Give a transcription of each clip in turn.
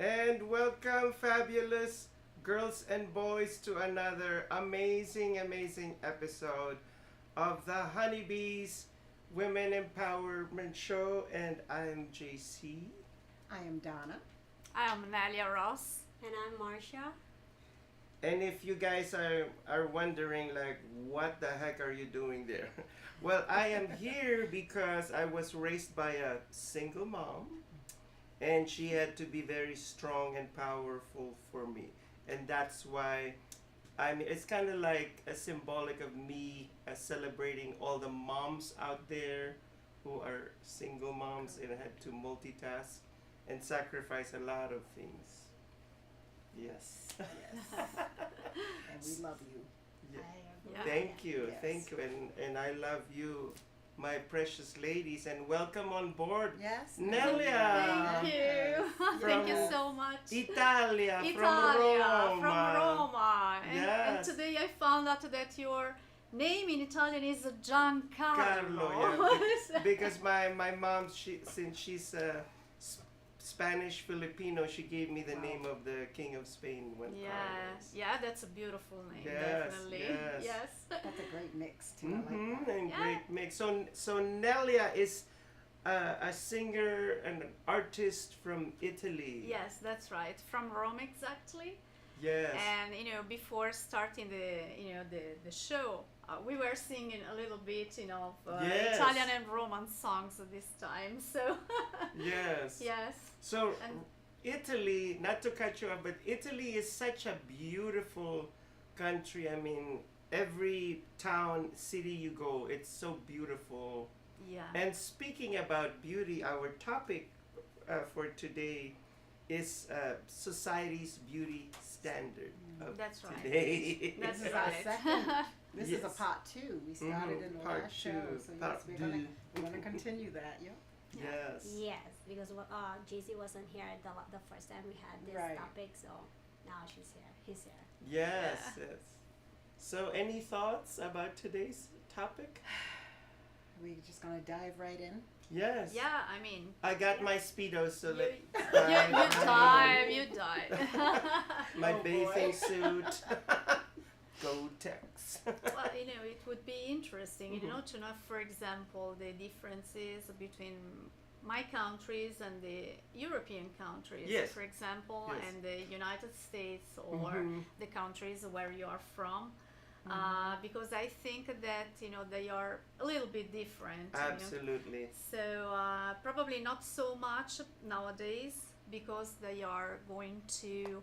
And welcome, fabulous girls and boys, to another amazing episode of the Honeybees Women Empowerment Show. And I'm JC. I am Donna. I am Nelia Ross. And I'm Marcia. And if you guys are wondering, like, what the heck are you doing there? Well, I am here because I was raised by a single mom, and she had to be very strong and powerful for me. And that's why it's kind of like a symbolic of me celebrating all the moms out there who are single moms and had to multitask and sacrifice a lot of things. Yes. Yes. And we love you. Yeah. Yeah. Thank you, Yes. thank you, and I love you, my precious ladies, and welcome on board, Yes. Nelia. Thank you. Thank you so much. Italia, Italia, from from Roma. And Yes. today I found out that your name in Italian is Giancarlo. Carlo, yeah, because my mom, since she's Spanish Filipino, she gave me the Wow. name of the King of Spain when Yes, yeah, that's a beautiful name, Yes, definitely. yes. Yes. That's a great mix too. I like Mm-hmm, that. and Yeah. great mix. So Nelia is a singer and an artist from Italy. Yes, that's right. From Rome exactly. Yes. And before starting the show, we were singing a little bit, Yes. Italian and Roman songs this time. So Yes. yes, So And- Italy, not to cut you off, but Italy is such a beautiful country. I mean, every town, city you go, it's so beautiful. yeah, And speaking about beauty, our topic for today is society's beauty standard of That's right. today. That's This is right. our second. This is a Yes. part two. We started Mhm, in the part last two, show, so part yes, we're two. gonna continue that. Yeah. Yes. Yes, because JC wasn't here the first time we had this Right. topic, so now she's here. He's here. Yes, Yeah. yes. So, any thoughts about today's topic? We're just gonna dive right in. Yes. Yeah, I mean, I got my speedos, so you, let you dive. my Oh, boy. bathing suit. Go Tex. Well, it would be interesting, Mhm. to know, for example, the differences between my countries and the European countries, Yes. for example, Yes. and the United States or Mhm. the countries where you are from. Because I think that they are a little bit different. Absolutely. So probably not so much nowadays because they are going to,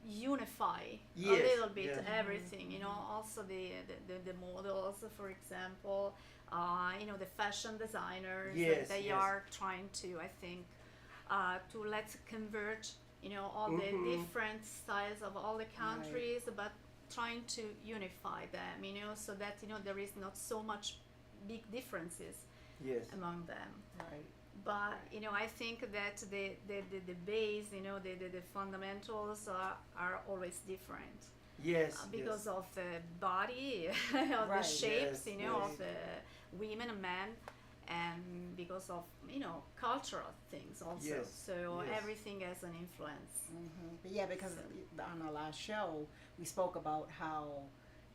unify Yes, a little bit yeah. everything. Also the models, for example. The fashion designers. Yes, They yes. are trying to, I think, to let's converge. All the Mhm. different styles of all the countries, but trying to unify them. So that there is not so much big differences Yes. among them. Right. But I think that the base, the fundamentals are always different Yes. because yes. of the body, of the Right. shapes, Yes, of yes. the women and men, and because of cultural things also. Yes, So yes. everything has an influence. But yeah, because on our last show we spoke about how,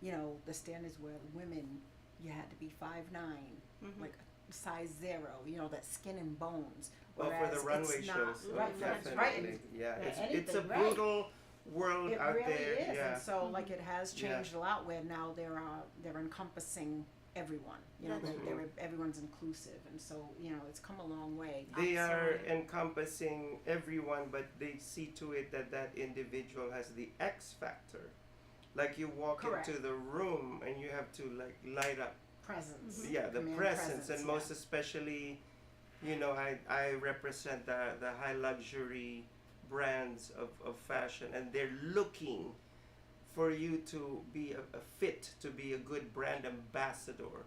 the standards were women, you had to be 5'9", Mhm. like size 0, that skin and bones. Well, for Whereas the runway it's not, shows, right? that's definitely. Right. And Yeah, it's anything, a right. brutal world it out really there. is, Yeah. and so like it has Yeah. changed a lot. Where now they're encompassing everyone. That's Everyone's inclusive, and so it's come a long way. They are Absolutely. encompassing everyone, but they see to it that individual has the X factor. Like you walk Correct. into the room and you have to like light up. Presence. Yeah, the Command presence, and yeah. most especially, I represent the high luxury brands of fashion, and they're looking for you to be a fit, to be a good brand ambassador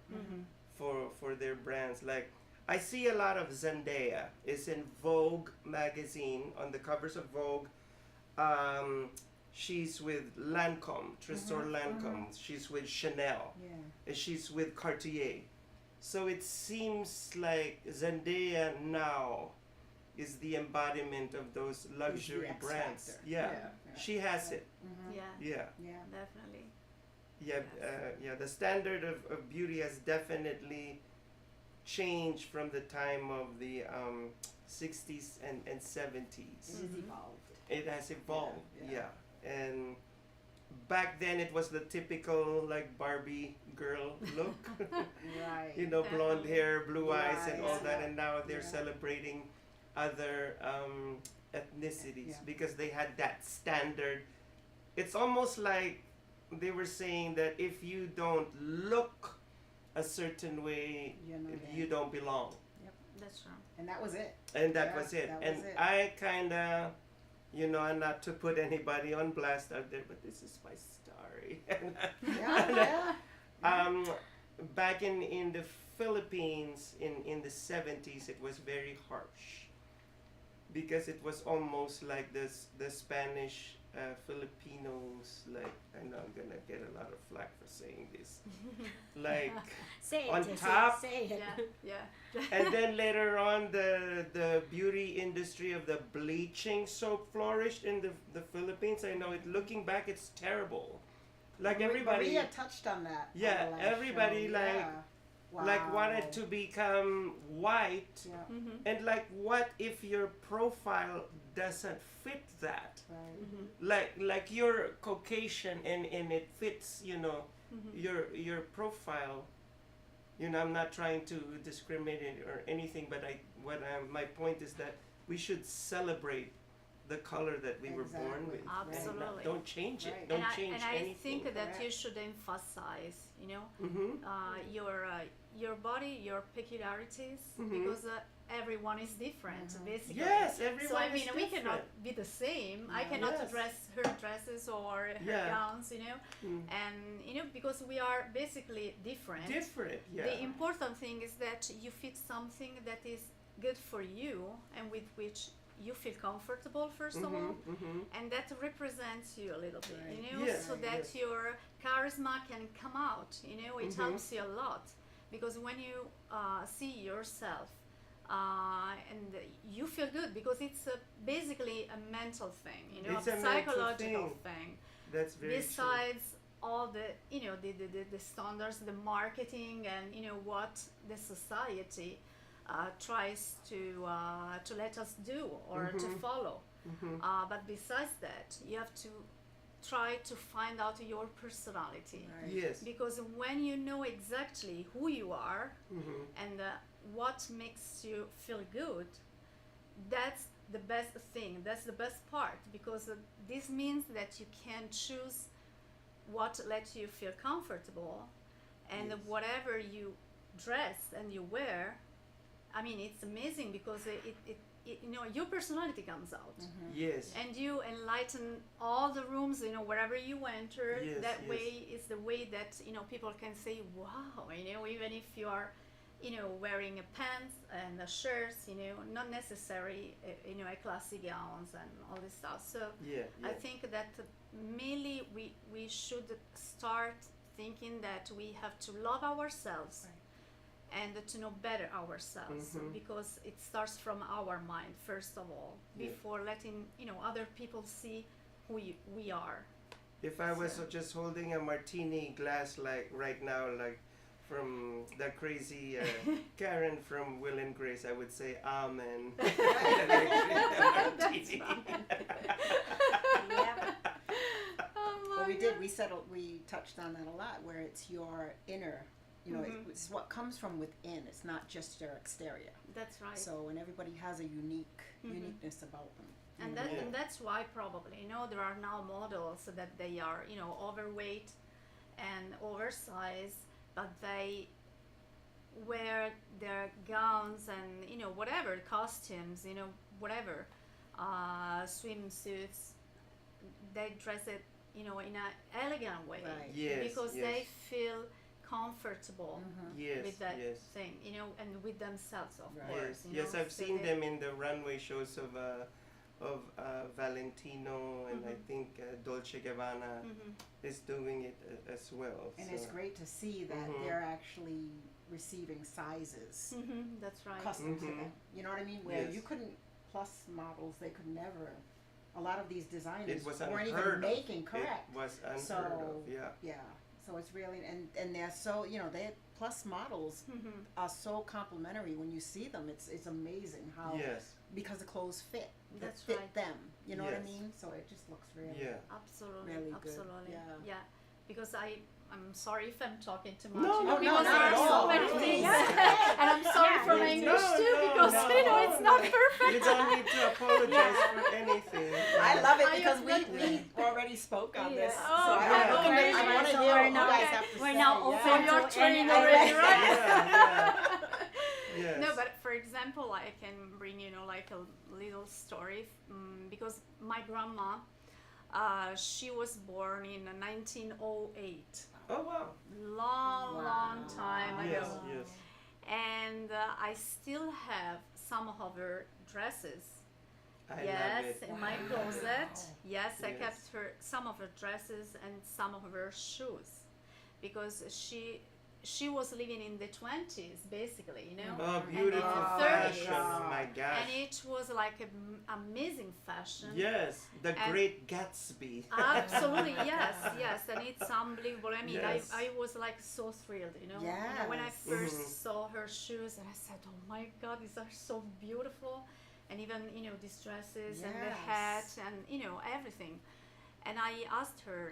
for their brands. Like I see a lot of Zendaya is in Vogue magazine, on the covers of Vogue. She's with Lancome, Tresor Lancome. She's with Chanel. Yeah. And she's with Cartier. So it seems like Zendaya now is the embodiment of those luxury X brands. factor. Yeah. Yeah. She has it. Mm-hmm. Yeah, Yeah. Yeah. definitely. Yeah, Yes. the standard of beauty has definitely changed from the time of the 60s and 70s. It has Mhm. evolved. It has evolved, Yeah, yeah. And back then it was the typical like Barbie girl look, Right. you know, blonde Definitely. hair, blue eyes, and all Right, that. yeah. And now they're Yeah. celebrating other ethnicities Yeah. because they had that standard. It's almost like they were saying that if you don't look a certain way, You know that. you don't belong. That's true. And that was it. And that Yeah, was it. that And was it. I kind of, you know, and not to put anybody on blast out there, but this is my story. Yeah, yeah. Back in the Philippines in the 70s, it was very harsh because it was almost like the Spanish Filipinos, like, I know I'm gonna get a lot of flack for saying this, like, Say it, on Jesse, top. say it. Yeah, yeah. and then later on the beauty industry of the bleaching soap flourished in the Philippines. I know it, looking back, it's terrible. Like everybody Maria touched on that. on Yeah, the last everybody, show. like- Yeah. like Wow. wanted to become white, Yeah. Mm-hmm. and like, what if your profile doesn't fit that? Right. Mm-hmm. Like you're Caucasian and it fits, you know, Mm-hmm. your profile. You know, I'm not trying to discriminate or anything, but my point is that we should celebrate the color that we were born with. Exactly. and not- Absolutely. don't change it. Right. Don't and change I anything. think that you Correct. should emphasize, you know, Mm-hmm. your body, your peculiarities, Mhm. because everyone is different, Mhm. basically. Yes, everyone So I is mean, we different. cannot be the same. I Yeah. cannot Yes. dress her dresses or her Yeah. gowns, you know, Mm. and you know, because we are basically different. Different, yeah. The important thing is that you fit something that is good for you and with which you feel comfortable, first of all, Mm-hmm. and that represents you a little bit, Right. you know, Yes, so that yes. your charisma can come out, you know. It Mhm. helps you a lot, because when you see yourself and you feel good, because it's basically a mental thing, you know, It's a a mental psychological thing. thing. That's very Besides all the, you know, the standards, the marketing, and you know what the society tries to let us do or to Mhm. follow. true. Mm-hmm. But besides that, you have to try to find out your personality, Right. Yes. because when you know exactly who you are Mm-hmm. and what makes you feel good, that's the best thing, that's the best part, because this means that you can choose what lets you feel comfortable, and Yes. whatever you dress and you wear, I mean, it's amazing, because it you know, your personality comes out. Mhm. Yes. And you enlighten all the rooms, you know, wherever you enter. Yes, That yes. way is the way that, you know, people can say, wow, you know, even if you are, you know, wearing a pants and a shirt, you know, not necessary, you know, a classy gowns and all this stuff. So Yeah. Yeah. I think that mainly we should start thinking that we have to love ourselves. Right. And to know better ourselves, Mhm. because it starts from our mind first of all, Yeah. before letting, you know, other people see who we are. If I was So- just holding a martini glass like right now, like from the crazy Karen from Will and Grace, I would say amen. And I drink the martini. Yep. Oh my Well, we God. did. We touched on that a lot, where it's your inner. You know, Mhm. it's what comes from within. It's not just your exterior. That's right. So, and everybody has a Mhm. uniqueness about them. And Yeah. and that's why probably, you know, there are now models that they are, you know, overweight and oversized, but they wear their gowns and, you know, whatever costumes, you know, whatever swimsuits, they dress it, you know, in an elegant way, Right. Yes. because yes. they feel comfortable Mhm. Yes. with that yes. thing, you know, and with themselves, of Right. course. Yes, you yes, know, I've so seen they- them in the runway shows of Valentino, and I Mhm. think Dolce Gabbana Mhm. is doing it as well. And so. it's great to see that Mhm. they're actually receiving sizes Mhm, that's right. custom to Mhm. them. You know what I mean? Where Yes. you couldn't plus models, they could never. A lot of these designers It was weren't even unheard of. making, correct? It was unheard So of. Yeah. yeah, so it's really and they're so they plus models are so complimentary when you see them. It's amazing how Yes. because the clothes fit That's fit right. them. You know what I Yes. mean? So it just looks really Yeah. Absolutely, Really good, absolutely. yeah. Because I'm sorry if I'm talking too much. No, you know, no, because not there at are so all. many No. things, Yeah. and I'm sorry Yeah. for my No, English too no, because no, it's not no. perfect. You don't need to apologize for anything. I love it I because agree. we already spoke on this. Yeah. Oh, so okay. I want Okay. to So hear what we're you now- guys okay. have to we're say. now yeah. open So you're to trained any already, ideas. right? Yeah. Yes. No, but for example, I can bring like a little story because my grandma, she was born in 1908, Oh wow. long time ago, Yes. Yes. and I still have some of her dresses. I Yes, love it. in my closet. Yes, I Yes. kept some of her dresses and some of her shoes, because she was living in the 20s, basically, you know. Oh, beautiful And fashion! 30s. Oh my gosh. And it was like an amazing fashion. Yes, the And- Great Gatsby. Absolutely, yes, and it's unbelievable. I mean, Yes. I was like so thrilled, you know. When I Yes. first Mhm. saw her shoes, and I said, "Oh my God, these are so beautiful," and even these dresses and the hat Yes. and everything. And I asked her,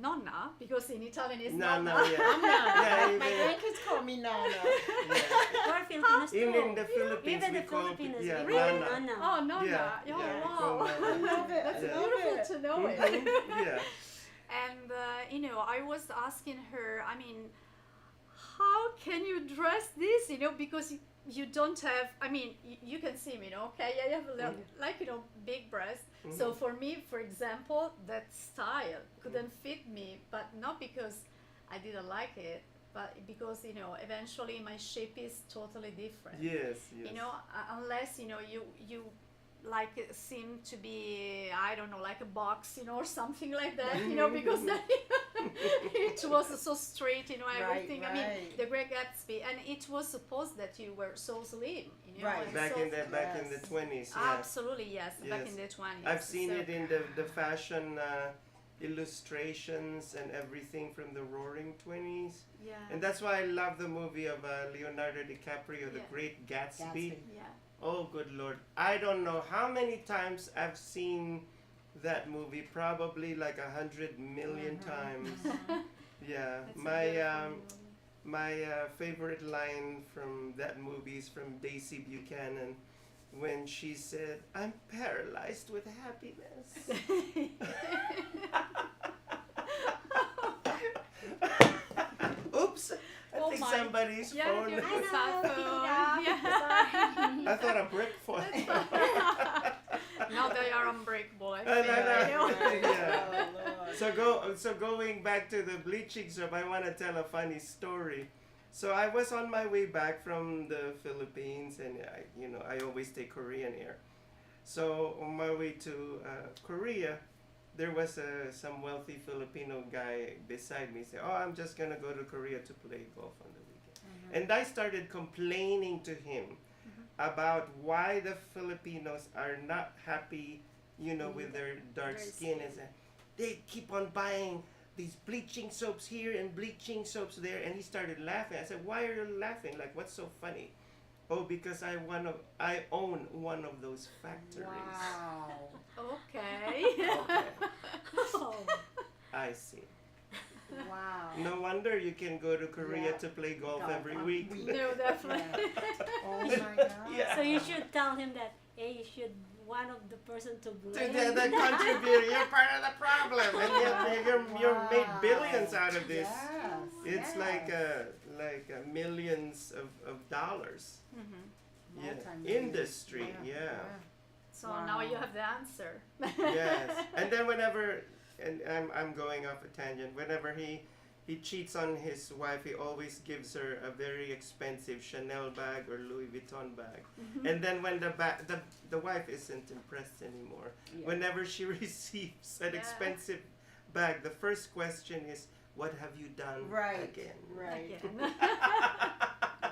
Nonna, because in Italian it's Nonna, Nonna. yeah. I'm not. Yeah, My even- grandkids call me Nana. Yeah. We're Filipinos too. Even in the Philippines, Even we the call Filipinos, yeah, we Really? call Nana. Nana. Oh, Nonna. Yeah, Oh, yeah, wow. call Nana. Love it. That's Yeah. beautiful Love it. to know it. Mhm. Yeah. And I was asking her, I mean, how can you dress this? Because you don't have. I mean, you can see me, okay? I have like big breasts. So Mhm. for me, for example, that style couldn't fit me, but not because I didn't like it, but because eventually my shape is totally different. Yes. Yes. Unless you like seem to be, I don't know, like a box, or something like that, because then it was so straight, everything. I mean, right. the Great Gatsby, and it was supposed that you were so slim, Right. and Back so in the Yes. 20s. Yeah. absolutely, yes, back Yes. in the 20s. I've seen So- it in the fashion illustrations and everything from the Roaring 20s. Yeah. And that's why I love the movie of Leonardo DiCaprio, The Yeah. Great Gatsby. Gatsby. Yeah. Oh, good Lord. I don't know how many times I've seen that movie, probably like 100 million times. Yeah. It's a My beautiful movie. my favorite line from that movie is from Daisy Buchanan when she said, "I'm paralyzed with happiness." Oops. I Oh think my- somebody's Yeah, phone. your I know, cell pick it phone. up. Yeah. I thought a brick phone. Now they are unbreakable, I No, think. no, no. you know. Yeah. Oh, Lord. So going back to the bleaching shop, I want to tell a funny story. So I was on my way back from the Philippines, and I always take Korean Air. So on my way to Korea, there was some wealthy Filipino guy beside me. Say, "Oh, I'm just gonna go to Korea to play golf on the weekend." And I started complaining to him about why the Filipinos are not happy, with their dark Their skin. skin. And say, they keep on buying these bleaching soaps here and bleaching soaps there. And he started laughing. I said, "Why are you laughing? Like, what's so funny?" "Oh, because I own one of those factories." Wow. Okay. Okay, Oh. I see. Wow. No wonder you can go to Korea Yeah. to play golf Golf every on week. No, definitely. Oh my God. Yeah. So you should tell him that, hey, you should one of the person to blame. The contributor, you're part of the problem, and yet you're made billions out of this. Yes. It's yes. like millions of dollars. Mhm. Yeah, Multi-million. industry. Yeah. So now Wow. you have the answer. Yes. And then and I'm going off a tangent. Whenever he cheats on his wife, he always gives her a very expensive Chanel bag or Louis Vuitton bag. And then when the wife isn't impressed anymore, Yeah. whenever she receives an Yeah. expensive bag, the first question is, "What have you done Right. again?" Right. Again.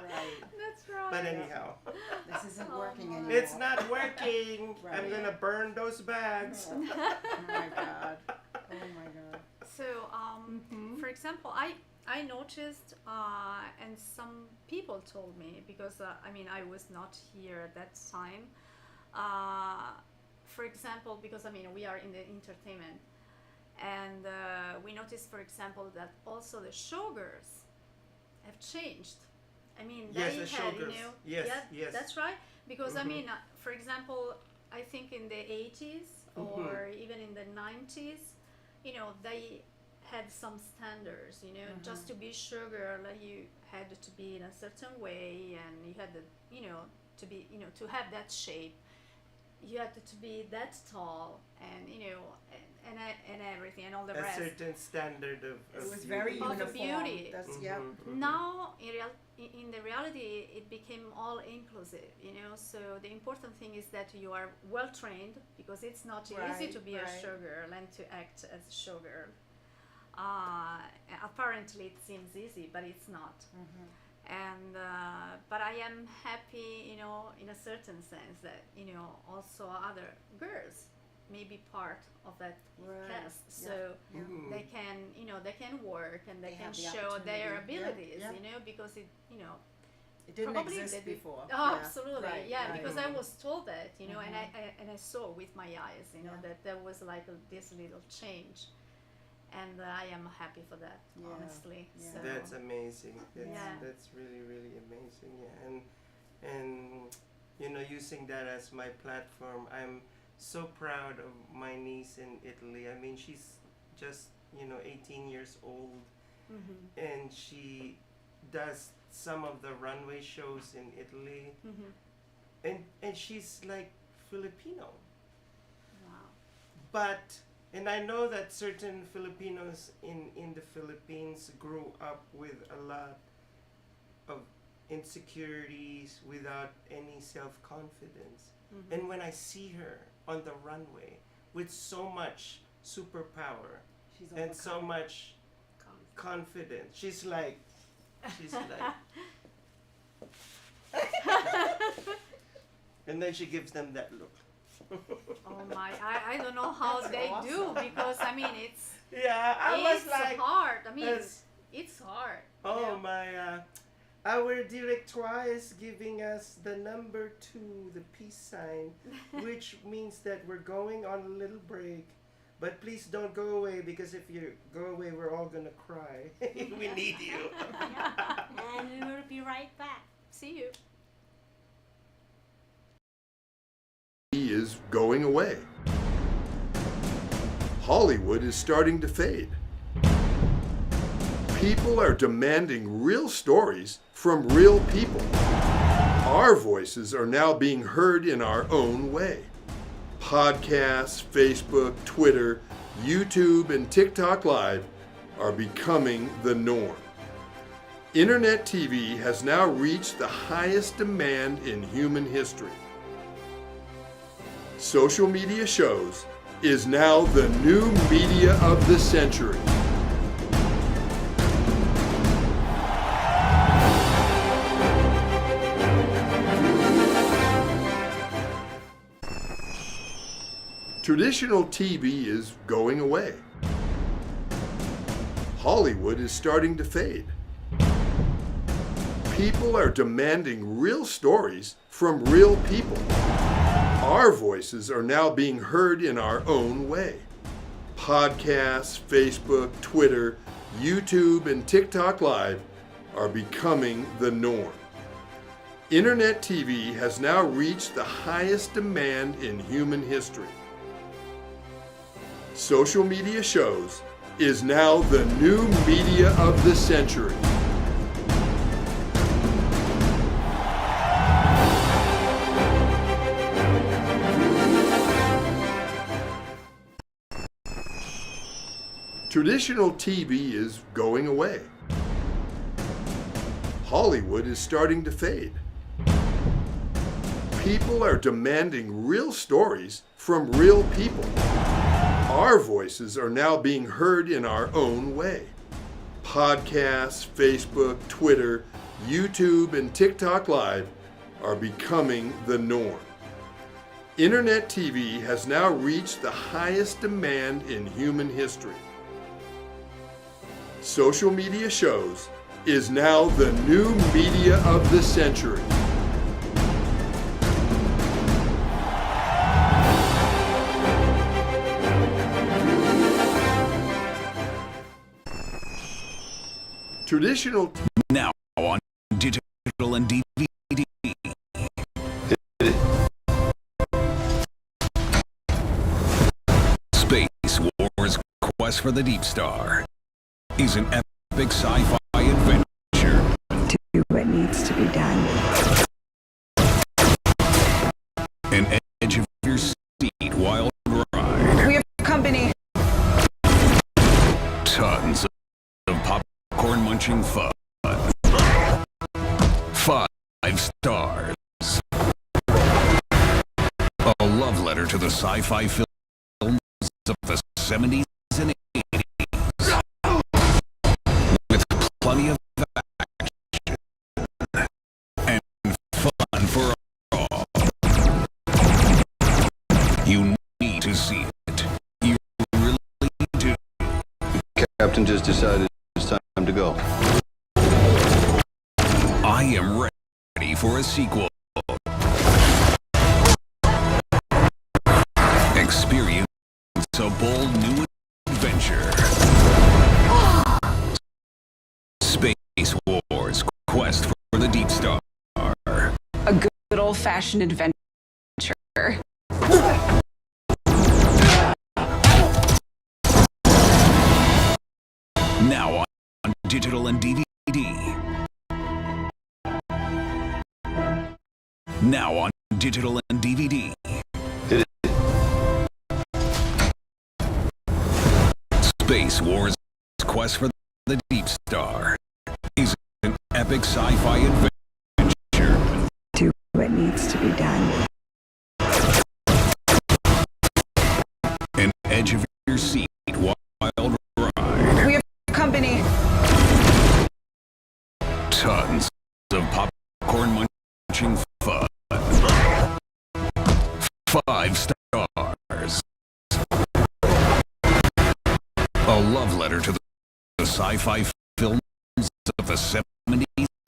Right. That's right. But anyhow, This isn't Oh working my. anymore. it's not working. Right. I'm gonna burn those bags. Oh my God. Oh my God. So, for example, I noticed, and some people told me, because I mean I was not here at that time. For example, because I mean we are in the entertainment, and we noticed, for example, that also the showgirls have changed. I mean, Yes, they the had, showgirls. you know, Yes, yeah, yes. that's right. Because I Mhm. mean, for example, I think in the 80s or even in the 90s, you know, they had some standards. You know, just to be showgirl, you had to be in a certain way, and you had to, you know, to be, you know, to have that shape. You had to be that tall, and you know, and everything, and all the A rest. certain standard of It was beauty. very Of uniform. beauty. That's Now in the reality it became all inclusive, you know, so the important thing is that you are well trained, because it's not easy Right, to be a right. showgirl and to act as a showgirl. Apparently it seems easy, but it's not. And but I am happy, you know, in a certain sense, that you know also other girls may be part of that Right. cast, Yeah. so Mhm. they can, you know, they can work and they They can have the show their opportunity. Yeah, abilities, yeah. you know, because it, you know, It didn't probably exist they did- before. Oh, Yeah. absolutely, Right, yeah, right. because I was told that, you know, and Mhm. I saw with my eyes, you know, Yeah. that there was like this little change, and I am happy for that, Yeah, honestly. yeah. So That's amazing. Yeah. That's really, really amazing. Yeah, and you know, using that as my platform, I'm so proud of my niece in Italy. I mean, she's just 18 years old, and she does some of the runway shows in Italy, and she's like Filipino. wow. But and I know that certain Filipinos in the Philippines grew up with a lot of insecurities, without any self-confidence. And when I see her on the runway with so much superpower She's and so overcome. much confidence, she's like and then she gives them that look. Oh my, I don't know how That's they do, awesome. because I mean it's Yeah, I was it's like, hard. I mean Yes. it's hard. you oh know? my, our directoire is giving us the number 2, the peace sign, which means that we're going on a little break. But please don't go away, because if you go away, we're all gonna cry. We need you. And we will be right back. See you. He is going away. Hollywood is starting to fade. People are demanding real stories from real people. Our voices are now being heard in our own way. Podcasts, Facebook, Twitter, YouTube, and TikTok Live are becoming the norm. Internet TV has now reached the highest demand in human history. Social media shows is now the new media of the century. Traditional TV is going away. Hollywood is starting to fade. People are demanding real stories from real people. Our voices are now being heard in our own way. Podcasts, Facebook, Twitter, YouTube, and TikTok Live are becoming the norm. Internet TV has now reached the highest demand in human history. Social media shows is now the new media of the century. Traditional TV is going away. Hollywood is starting to fade. People are demanding real stories from real people. Our voices are now being heard in our own way. Podcasts, Facebook, Twitter, YouTube and TikTok Live are becoming the norm. Internet TV has now reached the highest demand in human history. Social media shows is now the new media of the century. Traditional Now on digital and DVD. Space Wars: Quest for the Deep Star is an epic sci-fi adventure. Do what needs to be done. An edge of your seat wild ride. We have company. Tons of popcorn munching fun. 5 stars. A love letter to the sci-fi films of the 70s and 80s. With plenty of action and fun for all. You need to see it. You really do. Captain just decided it's time to go. I am ready for a sequel. Experience a bold new adventure. Space Wars: Quest for the Deep Star. A good old-fashioned adventure. Now on digital and DVD. Now on digital and DVD. Space Wars: Quest for the Deep Star is an epic sci-fi adventure. Do what needs to be done. An edge of your seat wild ride. We have company. Tons of popcorn munching fun. 5 stars. A love letter to the sci-fi films of the 70s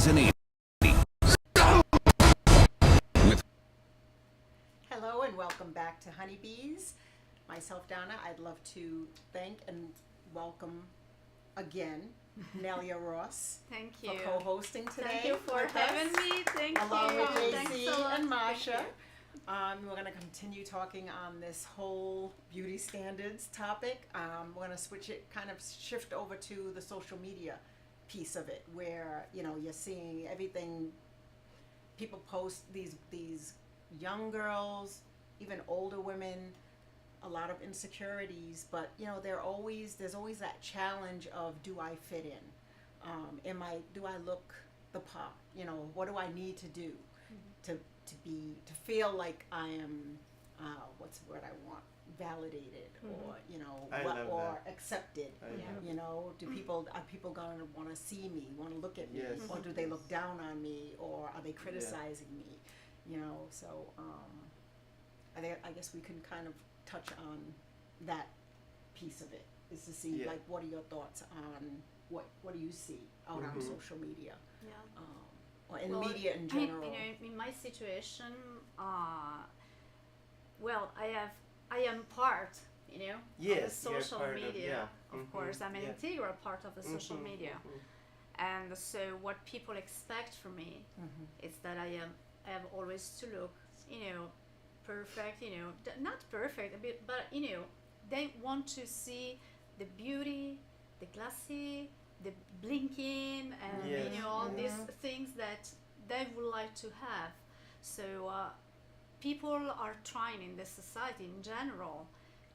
and 80s. With Hello and welcome back to Honeybees. Myself, Donna, I'd love to thank and welcome again Nelia Ross Thank for you. co-hosting today. Thank you for with having us, me. Thank along you. with Thanks JC a lot. and Thank Masha. you. We're going to continue talking on this whole beauty standards topic. We're going to switch it, kind of shift over to the social media piece of it, where you're seeing everything. People post these young girls, even older women, a lot of insecurities, but there's always that challenge of, do I fit in? Do I look the part? What do I need to do to feel like I am what's the word I want, validated, or I love or that. accepted? I love Are people going to want to see me, want to look at me, Yes. or do they look down on me, or are they criticizing me? So I guess we can kind of touch on that piece of it, is to see Yeah. like, what are your thoughts on what do you see out on Mhm. social media, Yeah. or in Well, media in general? in my situation, well, I am part, of the Yes, you're social part of- media. yeah. Of course, I'm an yeah. integral part of the social media, and so what people expect from me is that I have always to look, perfect. Not perfect, but they want to see the beauty, the glassy, the blinking, and Yes. all these things that they would like to have. So people are trying in the society in general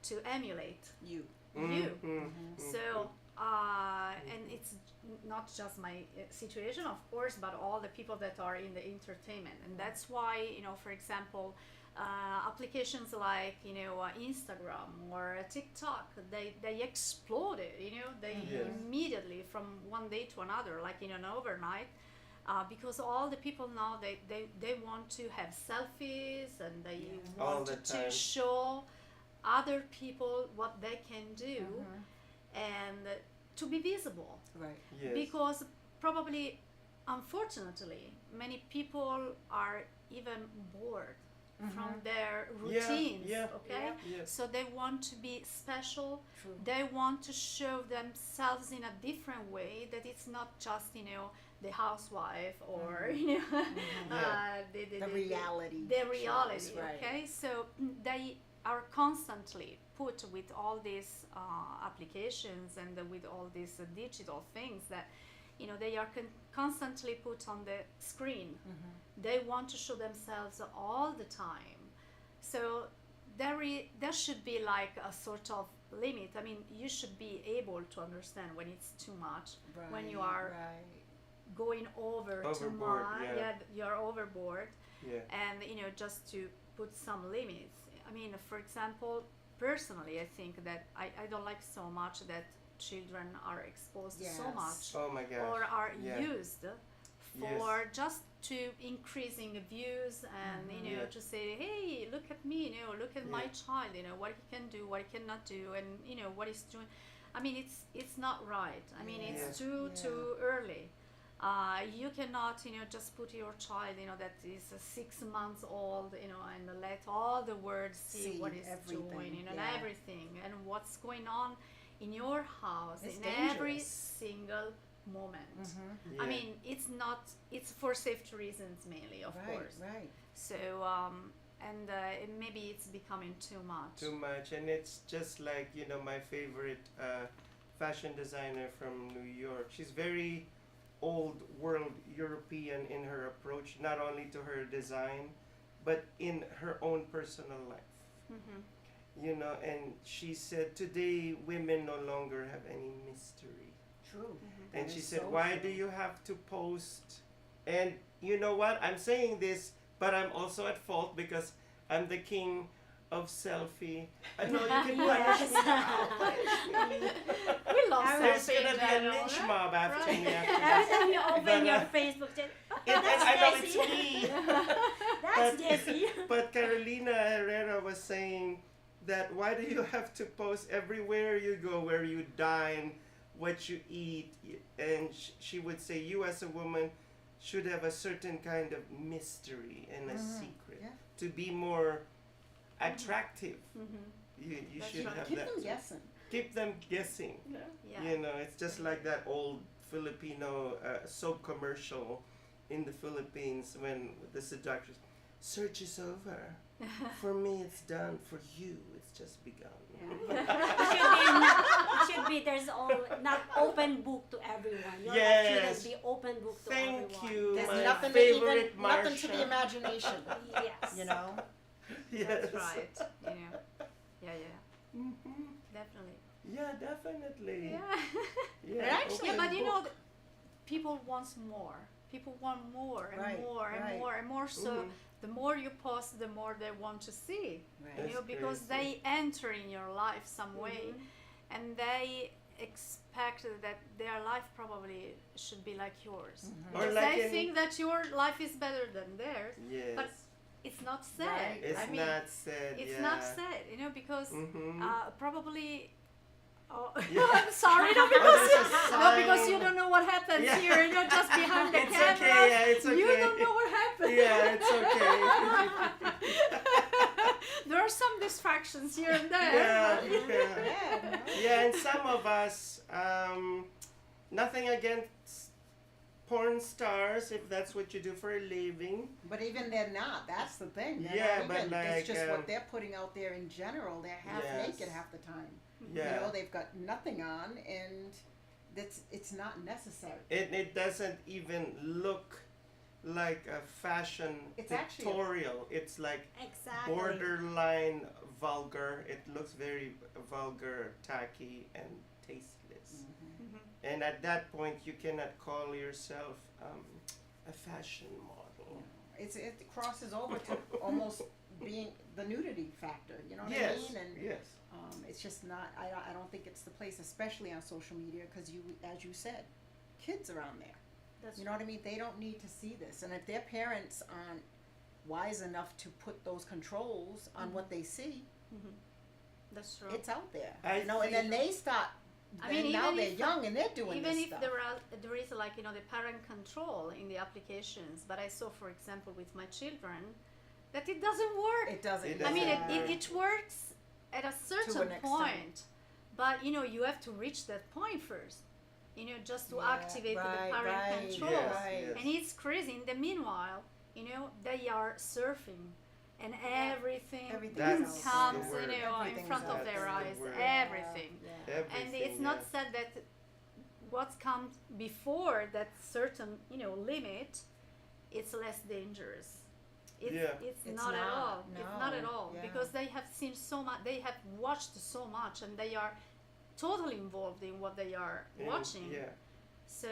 to emulate You. you. Mhm. So and it's not just my situation, of course, but all the people that are in the entertainment, and that's why for example, applications like Instagram or TikTok, they exploded. They Yes. immediately, from one day to another, like in an overnight, because all the people now they want to have selfies and they All want the to time. show other people what they can do and to be visible. Right. Yes. Because probably, unfortunately, many people are even bored from their Yeah, routines. yeah, Okay, Yes. so they want to be special. True. They want to show themselves in a different way. That it's not just the housewife or The reality The shows, reality. right. Okay, so they are constantly put with all these applications and with all these digital things that they are constantly put on the screen. They want to show themselves all the time. So there should be like a sort of limit. I mean, you should be able to understand when it's too much, when you are right. going over too Overboard, much. yeah. You're overboard, Yeah. and just to put some limits. I mean, for example, personally, I think that I don't like so much that children are exposed so Yes. much Oh my gosh. or are Yeah. used for just to increasing views and Yeah. to say, hey, look at me, look at my Yeah. child, what he can do, what he cannot do, and what he's doing. I mean, it's not right. I mean, Yeah. it's too early. You cannot just put your child that is 6 months old and let all the world see what he's everything, doing and yeah. everything and what's going on in your house It's in every dangerous. single moment. Yeah. I mean, it's for safety reasons mainly, of Right, course. right. So and maybe it's becoming too much. Too much, and it's just like my favorite fashion designer from New York. She's very old world European in her approach, not only to her design, but in her own personal life. And she said today women no longer have any mystery. True. And That she is said, so why true. do you have to post? And you know what? I'm saying this, but I'm also at fault because I'm the king of selfie. I know you can punish me now. Punish me. We love There's selfie in gonna be a general, lynch right? mob after Right. me after Every this. time you open But, your Facebook, just, And that's I know Jessie. it's me. That's But- Jessie. But Carolina Herrera was saying that why do you have to post everywhere you go, where you dine, what you eat? And she would say you as a woman should have a certain kind of mystery and a secret Yeah. to be more attractive. You That's should right. have Keep that. them guessing. Keep them guessing. Yeah. It's just like that old Filipino soap commercial in the Philippines when the seductress, search is over. For me, it's done. For you, it's just begun. It should be there's not open book to everyone. Your life shouldn't Yes. be open book to Thank everyone. you, There's my nothing favorite nothing to the Marsha. imagination. Yes. Yes. That's right. Yeah. Definitely. Yeah, definitely. Yeah. Yeah. And actually, Yeah, but a book. people want more. People want more and Right, more and right. more and more. So Mhm. the more you post, the more they want to see. Right. That's Because crazy. they enter in your life some way, and they expect that their life probably should be like yours. Or Because like they in- think that your life is better than theirs. Yes. But it's not said. Right. It's I mean, not said. it's yeah. not said, because Mhm. probably. Oh, Yeah. I'm sorry, no, Oh, because there's a no, because you sign. don't know what happens Yeah. here. Just behind the It's camera. okay, yeah, it's You okay. don't know what happens. Yeah, it's okay. There are some distractions here and there. Yeah, but- yeah. Yeah, no. Yeah, and some of us, nothing against porn stars if that's what you do for a living. But even they're not. That's the thing. They're Yeah, not but even, it's like, just what um, they're putting out there in general. They're half Yes. naked half the time. Yeah. They've got nothing on, and it's not necessary. It doesn't even look like a fashion It's actually a- pictorial. It's like Exactly. borderline vulgar. It looks very vulgar, tacky, and tasteless. And at that point, you cannot call yourself a fashion model. It crosses over to almost being the nudity factor. You know what Yes, I mean? And yes. it's just not. I don't think it's the place, especially on social media, because as you said, kids are on there. That's You know what I mean? They don't need to see this. And if their parents aren't wise enough to put those controls on what they see, That's true. it's out there. I You know, and then think- they start. I mean, now even they're if- young and they're doing Even this if stuff. there is like the parent control in the applications, but I saw, for example, with my children, that it doesn't work. It doesn't. It I mean, doesn't it works at a certain an extent. point, but you have to reach that point first. Just to Yeah, activate the right, parent right, control. Yes, right. yes. And it's crazy. In the meanwhile, they are surfing, and everything Everything's That's comes, the word. in Everything's front of out their there. eyes. That's the word. Everything. Yeah. And Everything, it's not yeah. said that what comes before that certain limit, it's less dangerous. It's It's not at not, all. It's not at no, all yeah. because they have seen so much. They have watched so much, and they are totally involved in what they are watching. Yeah. So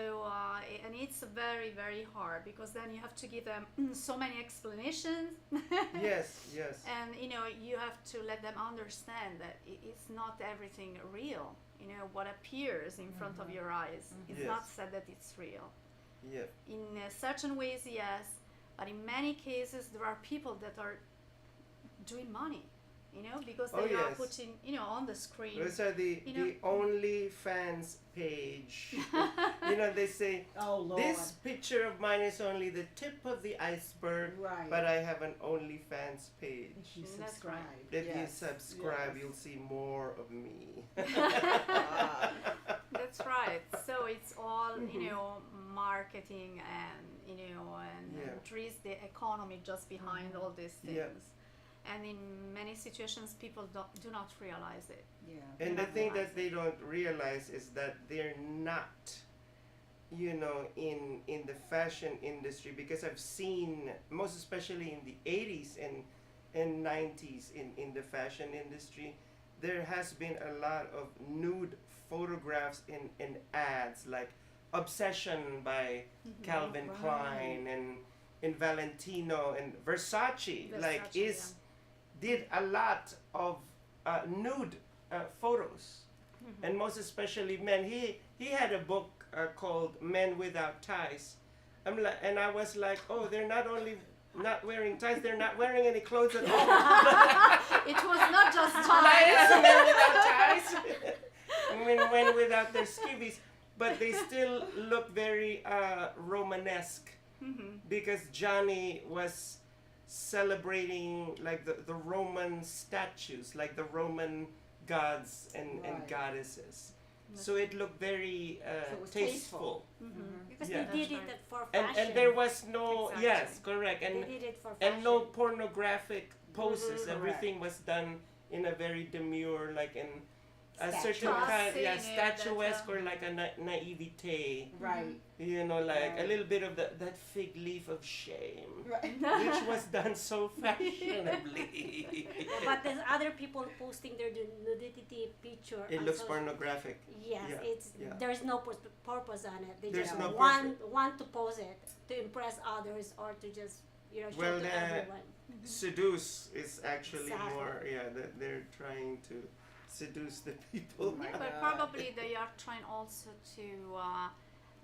and it's very, very hard because then you have to give them so many explanations. Yes, yes. And you have to let them understand that it's not everything real. What appears in front of your eyes, it's not Yes. said that it's real. Yeah. In certain ways, yes, but in many cases there are people that are doing money, because Oh, they are yes. putting on the screen. Those are the You know- the OnlyFans page. They say Oh Lord. this picture of mine is only the tip of the iceberg, Right. but I have an OnlyFans page. If you That's subscribe. If you yes, subscribe, yes. you'll see more of me. Ah, That's right. So it's all marketing and and Yeah. there is the economy just behind all these things. Yeah. And in many situations, people do not realize it. yeah. And the Not thing realize that they don't realize is that they're not, in the fashion industry, because I've seen, most especially in the 80s and 90s in the fashion industry, there has been a lot of nude photographs in ads, like Obsession by Calvin Right. Klein and Valentino and Versace, like Versace, did a lot of nude photos, and most especially men. He had a book called Men Without Ties. And I was like, oh, they're not only not wearing ties, they're not wearing any clothes at all. It was not just ties. Men without ties. Men without their skivvies, but they still look very Romanesque, because Johnny was celebrating like the Roman statues, like the Roman gods and Right. goddesses. So it looked very So it was tasteful. Because Yeah. they did That's it for And fashion. and there was no Exactly. yes, correct, they and did it for fashion. and no pornographic poses. Correct. Everything was done in a very demure, like in a Statue. certain kind, Classy, statuesque that's, or like a naivete. Right. Like a Right. little bit of that fig leaf of shame, Right. which was done so fashionably. Yeah, but there's other people posting their nudity picture. It on looks social- pornographic. Yes, Yeah, it's yeah. there's no purpose on it. They There's just no want to post it to impress others or to just show Well, to everyone. Seduce is actually Exactly. more, they're trying to seduce the people. my Yeah, but God. probably they are trying also to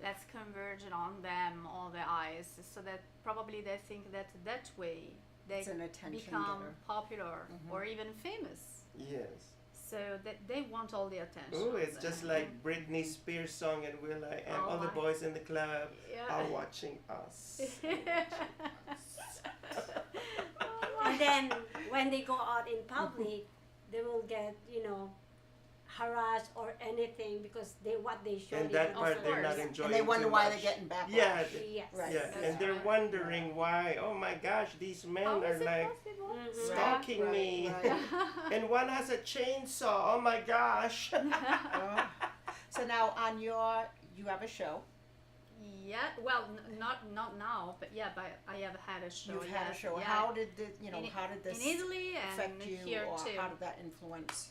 let's converge on them all the eyes, so that probably they think that way they It's an attention become getter. popular or even famous. Yes. So that they want all the attention. Oh, it's just like Britney Spears' song and Will I Am. Oh All the my. boys in the club Yeah. are watching us. And then when they go out in public, they will get harassed or anything because what they show. And they that don't part Of they're not course. enjoying And they wonder too why much. they're getting backlash. Yeah, Yes. Right. yeah, That's and they're right. wondering why. Oh my gosh, these men How are is it like possible? Mhm. stalking Right, me, right. and one has a chainsaw. Oh my gosh. Oh. So now you have a show. Yeah, well, not now, but yeah, but I have had a show. You've had a yes, show. yeah. How did this in Italy and affect you, here or too? how did that influence?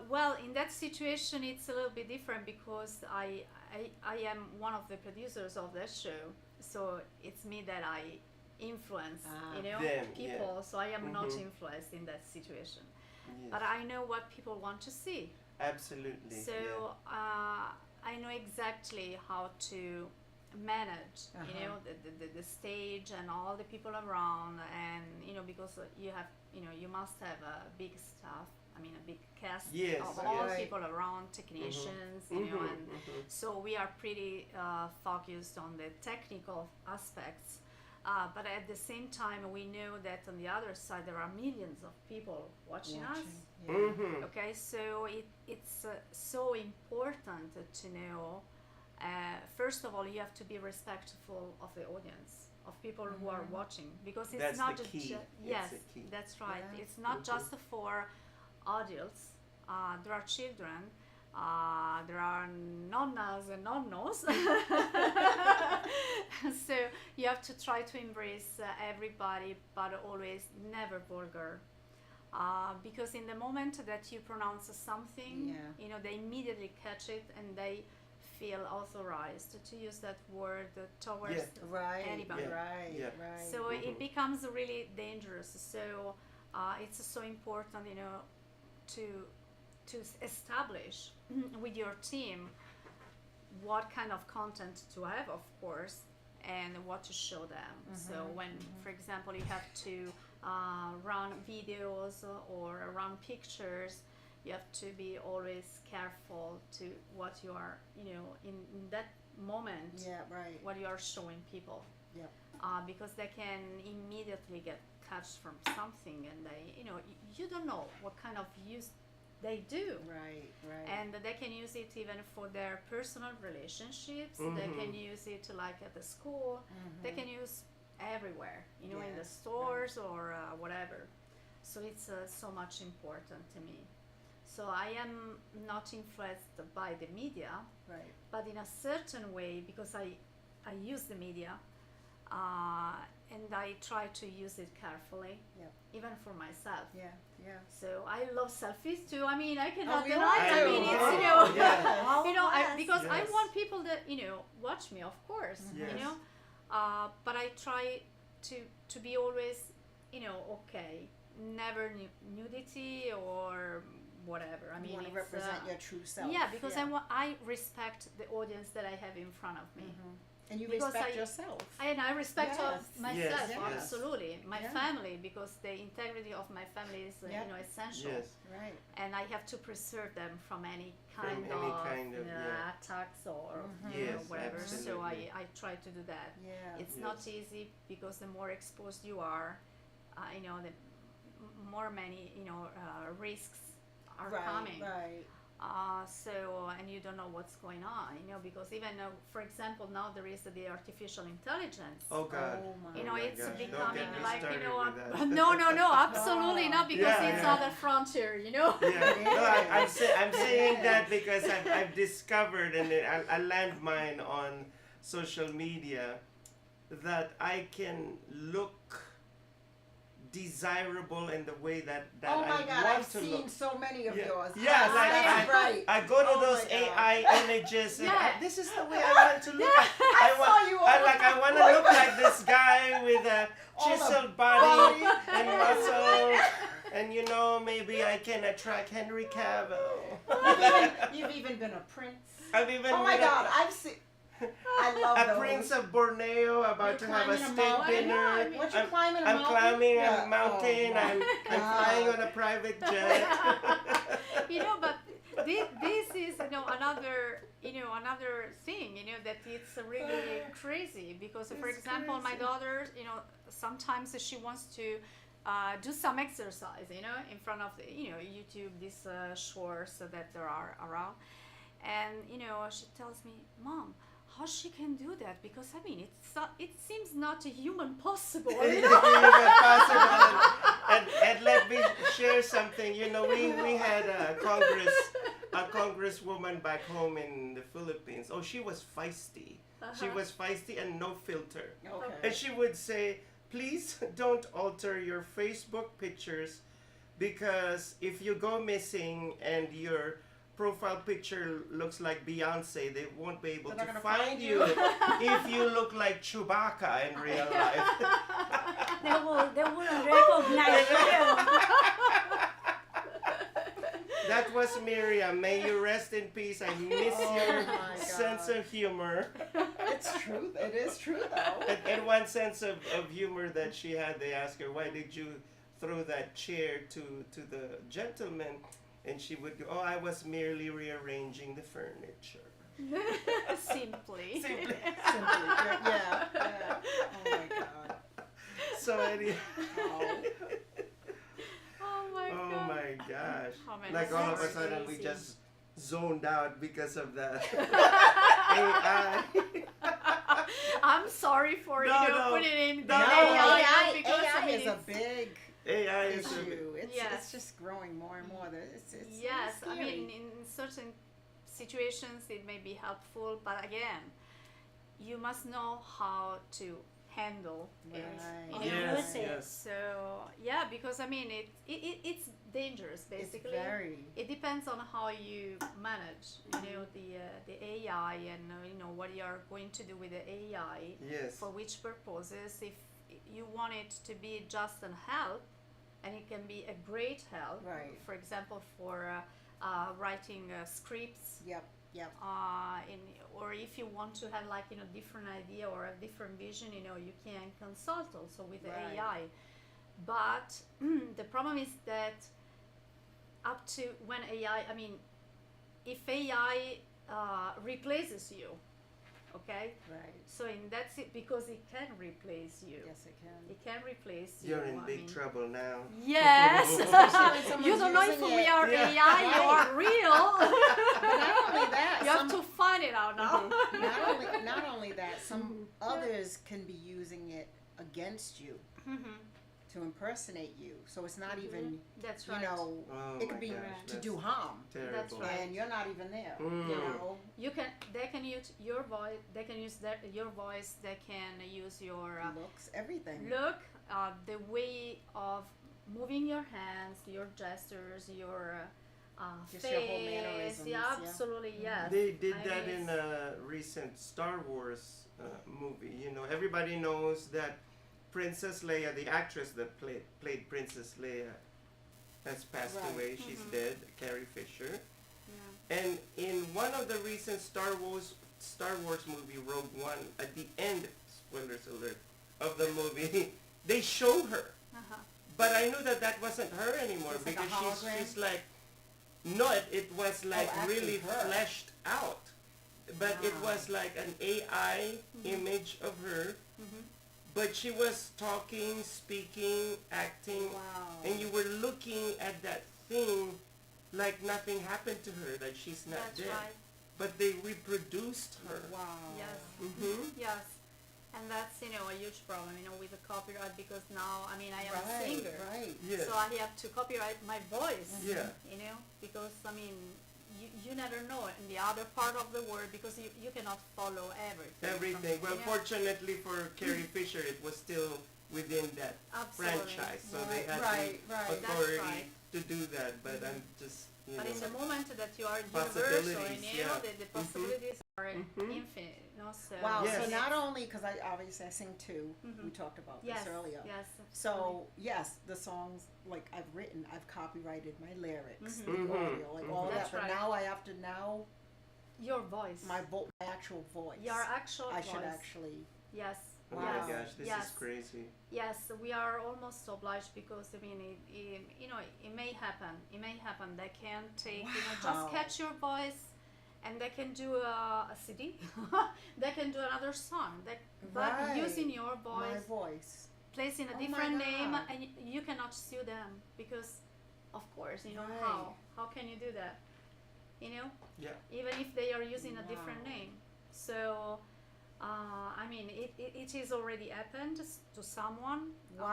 Well, in that situation, it's a little bit different because I am one of the producers of that show, so it's me that I influence, Ah. Them, yeah. people. So I am not Mhm. influenced in that situation, Yes, but I know what people want to see. absolutely. So I know exactly how to manage, you know, the stage and all the people around, and you know, because you have, you know, you must have a big staff. I mean, a big cast Yes, of all yes. people around, technicians, you know, and so we are pretty focused on the technical aspects. But at the same time, we know that on the other side there are millions of people watching us. Mm-hmm. Okay, so it's so important to know. First of all, you have to be respectful of the audience, of people who are watching, because it's That's not the a key. yes, It's the key. that's right. Yeah. It's not just for adults. There are children. There are nonnas and nonnos. So you have to try to embrace everybody, but always never vulgar. Because in the moment that you pronounce something, you know, they immediately catch it and they feel authorized to use that word towards Right. anybody. Right. Yeah. Right. So it becomes really dangerous. So it's so important, you know, to establish with your team what kind of content to have, of course, and what to show them. So when, for example, you have to run videos or run pictures, you have to be always careful to what you are, you know, in that moment, Yeah. Right. what you are showing people. Yep. Because they can immediately get touched from something, and they, you know, you don't know what kind of use they do. Right. Right. And they can use it even for their personal relationships. They can use it like at the school. They can use everywhere, you know, in the Yes, stores or whatever. So it's so much important to me. So I am not influenced by the media, Right. but in a certain way, because I use the media, and I try to use it carefully, Yep. even for myself. Yeah. Yeah. So I love selfies too. I mean, I cannot we deny. all I do. mean, it's, you Oh, know, yeah. All you know, of us. because I Yes. want people that, you know, watch me, of course, Yes. you know, but I try to be always, you know, okay, never nudity or whatever. I You mean, want to it's, represent your true self. yeah, because I respect the audience that I have in front of me. And you because respect I- yourself. And I respect Yes. of myself, Yes, yes. absolutely. My Yeah. family, because the integrity of my family is, Yeah. you know, essential. Yes. Right. And I have to preserve them from any From kind any of, kind of, yeah. attacks or Yes, whatever. So absolutely. I try to do that. Yeah. It's not Yes. easy, because the more exposed you are, you know, the more many, you know, risks are right. coming. Right. So, and you don't know what's going on, you know, because even, for example, now there is the artificial intelligence. Oh God. Oh my. You know, my it's gosh, don't becoming get me like, you started know, with that. no, absolutely not, because Yeah, it's yeah. other frontier, you know. Yeah, no, I'm saying that because I've discovered a landmine on social media that I can look desirable in the way that Oh I my God! want I've to seen look. so many of Yeah. yours. Yeah, like That's right. I go to Oh those my God. AI images and Yeah. this is the way I want to look. I saw you all I the like I time. want to look like this guy with a All the chiseled body body. and muscle, and you know maybe I can attract Henry Cavill. You've even been a prince. I've even Oh my been God! I've seen. I love a those. prince of Borneo about You're to have a climbing a steak mountain. dinner. What you I'm- climbing a I'm mountain? climbing Yeah. a mountain. Oh, I'm God. flying on a private jet. You know, but this is, you know, another thing, you know, that it's really crazy, because for It's example, my crazy. daughter, you know, sometimes she wants to do some exercise, you know, in front of the, you know, YouTube, these shorts that there are around, and you know, she tells me, Mom, how she can do that? Because I mean, it seems not human possible. It's You not know? even possible. And let me share something. You know, we had a congresswoman back home in the Philippines. Oh, she was feisty. She was feisty and no filter. Okay. And she would say, please don't alter your Facebook pictures, because if you go missing and your profile picture looks like Beyonce, they won't be able They're to not gonna find find you if you look like Chewbacca in real life. They will recognize you. That that was Miriam. May you rest in peace. I miss your my sense God. of humor. It's true. It is true though. And one sense of humor that she had, they asked her, why did you throw that chair to the gentleman? And she would go, oh, I was merely rearranging the furniture. Simply. Simply. Simply. Yeah. Oh my God. So anyhow, Oh my oh god. my gosh. How many Like all of a stories? sudden we Crazy. just zoned out because of that AI. I'm sorry for No, you know no. putting in the No, AI, because AI I mean is a it's- big AI is a issue. It's Yes. just growing more and more. It's yes, I scary. mean in certain situations it may be helpful, but again, you must know how to handle it. Right. You know? Yes, Use it. yes. So yeah, because I mean it's dangerous It's basically. very. It depends on how you manage, you know, the AI and you know what you are going to do with the AI, Yes. for which purposes. If you want it to be just an help, and it can be a great help. Right. For example, for writing scripts. Yep. Yep. Or if you want to have like different idea or a different vision, you can consult also with the Right. AI. But the problem is that up to when AI, I mean, if AI replaces you, okay? Right. So that's it, because it can replace you. Yes, it can. It can replace you. You're in I big mean, trouble now. Yes. someone's You don't know if using we it. are Yeah. AI or real. But not only that, You have some- to find it out now. not only that, some others can be using it against you Mhm. to impersonate you. So it's not even, That's you right. know, Oh it my could be gosh, to that's do harm, terrible. That's right. and you're not even there. Mm. You know, They can use your voice. They can use your voice. They can use your looks, everything. look, the way of moving your hands, your gestures, your Just face. your whole mannerisms, Yeah, yeah. absolutely, yes. They did I that mean, in a recent Star Wars movie. You know, everybody knows that Princess Leia, the actress that played Princess Leia, has passed Right. away. She's dead, Carrie Fisher. Yeah. And in one of the recent Star Wars movie, Rogue One, at the end, spoilers alert, of the movie, they show her. Uh-huh. But I knew that wasn't her anymore, It's like a because hologram? she's like, no, it was like actually really her. fleshed out. But it Wow. was like an AI image of her. But she was talking, speaking, acting, Wow. and you were looking at that thing like nothing happened to her, that she's not That's dead. right. But they reproduced her. Wow. Yes. Mm-hmm. Yes. And that's a huge problem, with the copyright, because now I mean I am a Right. singer. Right. Yes. So I have to copyright my voice. Yeah. Because I mean, you never know in the other part of the world, because you cannot follow everything. Everything. Well, fortunately for Carrie Fisher, it was still within that Absolutely. franchise, so they had Right, the right. That's authority right. to do that. But I'm just, But in the moment that you are universal, Possibilities, yeah. the possibilities are Mhm. infinite. So Wow. Yes. So not only, because I obviously I sing too. We talked about yes, this earlier. yes. So yes, the songs like I've written, I've copyrighted my lyrics, the Mhm. audio, like all of That's that. But right. now I have to Your voice. my actual voice. Your actual I voice. should actually. Yes. oh Wow. my Yes. gosh, this yes. is crazy. Yes, we are almost obliged, because I mean, it may happen. It may happen. They can take, Wow. just catch your voice, and they can do a CD. They can do another song. But Right. using your My voice, voice. placing a Oh my different name, God. and you cannot sue them, because, of course, Right. how can you do that? Yeah. Even if they are using a different Wow. name. So. I mean, it is already happened to someone. For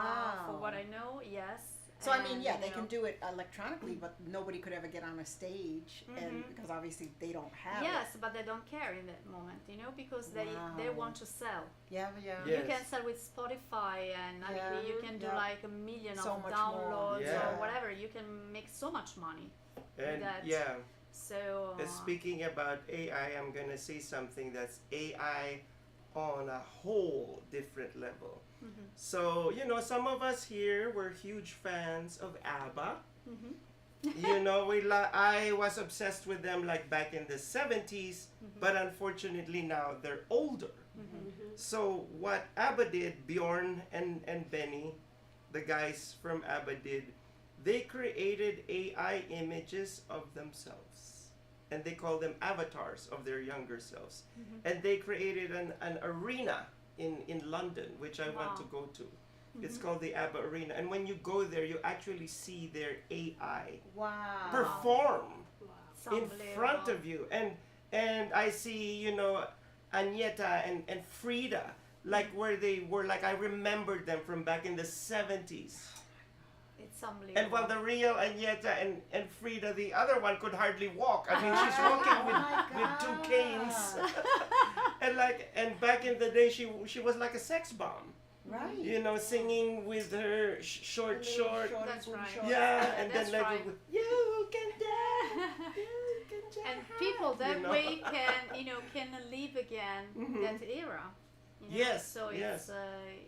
what Wow. I know, yes. So I mean, And, yeah, they can do it electronically, but nobody could ever get on a stage, and Mhm. because obviously they don't have Yes, it. but they don't care in that moment, because they Wow. want to sell. Yeah, yeah. Yeah. You can Yes. sell with Spotify, and I Yeah. mean, you can do Yeah. like a million So of much more. downloads Yeah. or whatever. You can make so much money. And That- yeah, So. speaking about AI, I'm gonna say something that's AI on a whole different level. So, some of us here were huge fans of ABBA. Mhm. You know, I was obsessed with them like back in the 70s, but unfortunately now they're older. So what ABBA did, Bjorn and Benny, the guys from ABBA did, they created AI images of themselves. And they call them avatars of their younger selves. And they created an arena in London, which I want to go to. It's called the ABBA Arena. And when you go there, you actually see their AI perform It's in front of you. And I see, you know, Agneta and Frida, like where they were, like I remembered them from back in the 70s. It's unbelievable. And while the real Agneta and Frida, the other one could hardly walk. I mean, she's walking with two canes. and back in the day, she was like a sex bomb. Right. You know, singing with her short. That's right. Yeah, and That's then like, right. you can dance, you can jump. And people that You know? way can live again that era. You know? Yes, So yes.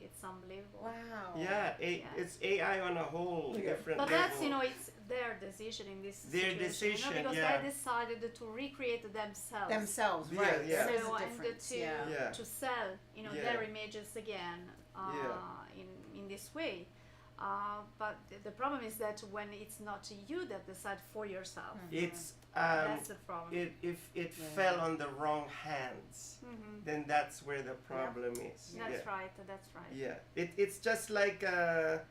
it's unbelievable. Wow. Yeah, it's AI on a whole different But level. that's it's their decision in this Their situation, decision, because yeah. they decided to recreate themselves. Themselves, Yeah, right. yeah. There's So a and difference. to Yeah. to sell Yeah. their images again in this way. But the problem is that when it's not you that decide for yourself, It's that's the problem. if it fell on the wrong hands, then that's where the problem is. That's right. That's right. Yeah, it's just like a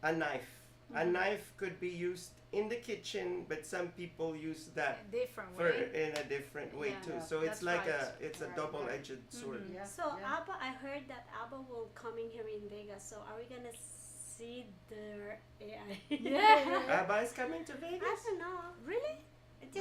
knife. A knife could be used in the kitchen, but some people use that Different for way. in a different way Yeah. too. So it's That's like right. it's a double-edged sword. Yeah. So ABBA, I heard that ABBA will coming here in Vegas. So are we gonna see their AI? Yeah. ABBA is coming to I Vegas. don't know. Really?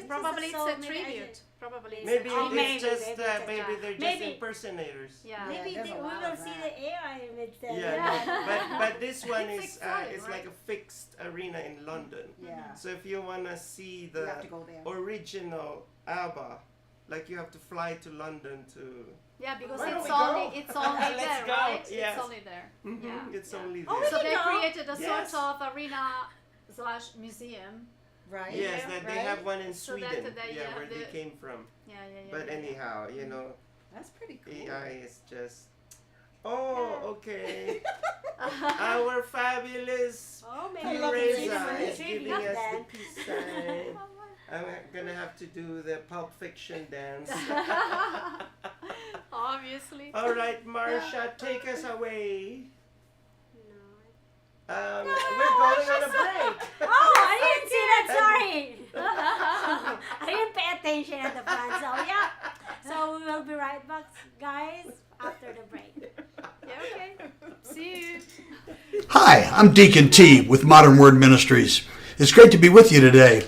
Probably it's a maybe I tribute. should- Probably it's Maybe a Oh, it's tribute. maybe, just maybe it's a maybe job. they're just Maybe. impersonators. Yeah. Maybe there's a we lot will of see that. the AI image then. Yeah, but this one It's is exciting, it's right? like a fixed arena in London. Yeah. So if you wanna see You have the to go there. original ABBA, like you have to fly to London to. Yeah, because Why don't it's we go? only Let's there, go. right? Yes. It's only there. Yeah. It's only Oh, there. So we they can go. created a Yes. sort of arena / museum. Right. Yes, Yeah, that they right. have one in So that Sweden. they Yeah, have where they the- came from. Yeah. But anyhow, you know, That's pretty cool. AI is just. Oh, okay. Our fabulous Oh, I maybe love we it. can see Teresa some is trivia giving us then. the peace sign. I'm gonna have to do the Pulp Fiction dance. Obviously. All right, Marsha, take us away. No. We're going on a break. Oh, I didn't see that. Sorry. I didn't pay attention at the front. So yeah. So we will be right back, guys, after the break. Yeah, okay. See you. Hi, I'm Deacon T with Modern Word Ministries. It's great to be with you today.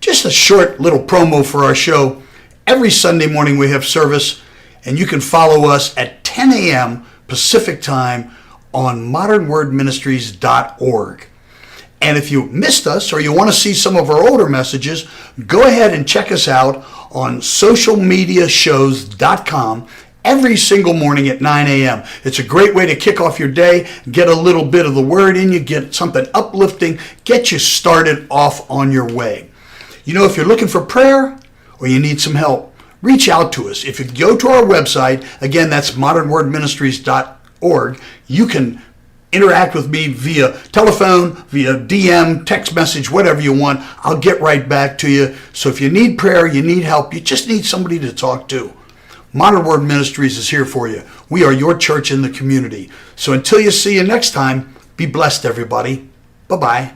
Just a short little promo for our show. Every Sunday morning we have service, and you can follow us at 10 a.m. Pacific Time on modernwordministries.org. And if you missed us or you want to see some of our older messages, go ahead and check us out on socialmediashows.com every single morning at 9 a.m. It's a great way to kick off your day, get a little bit of the word in you, get something uplifting, get you started off on your way. You know, if you're looking for prayer or you need some help, reach out to us. If you go to our website, again, that's modernwordministries.org, you can interact with me via telephone, via DM, text message, whatever you want. I'll get right back to you. So if you need prayer, you need help, you just need somebody to talk to, Modern Word Ministries is here for you. We are your church in the community. So until you see you next time, be blessed, everybody. Bye-bye.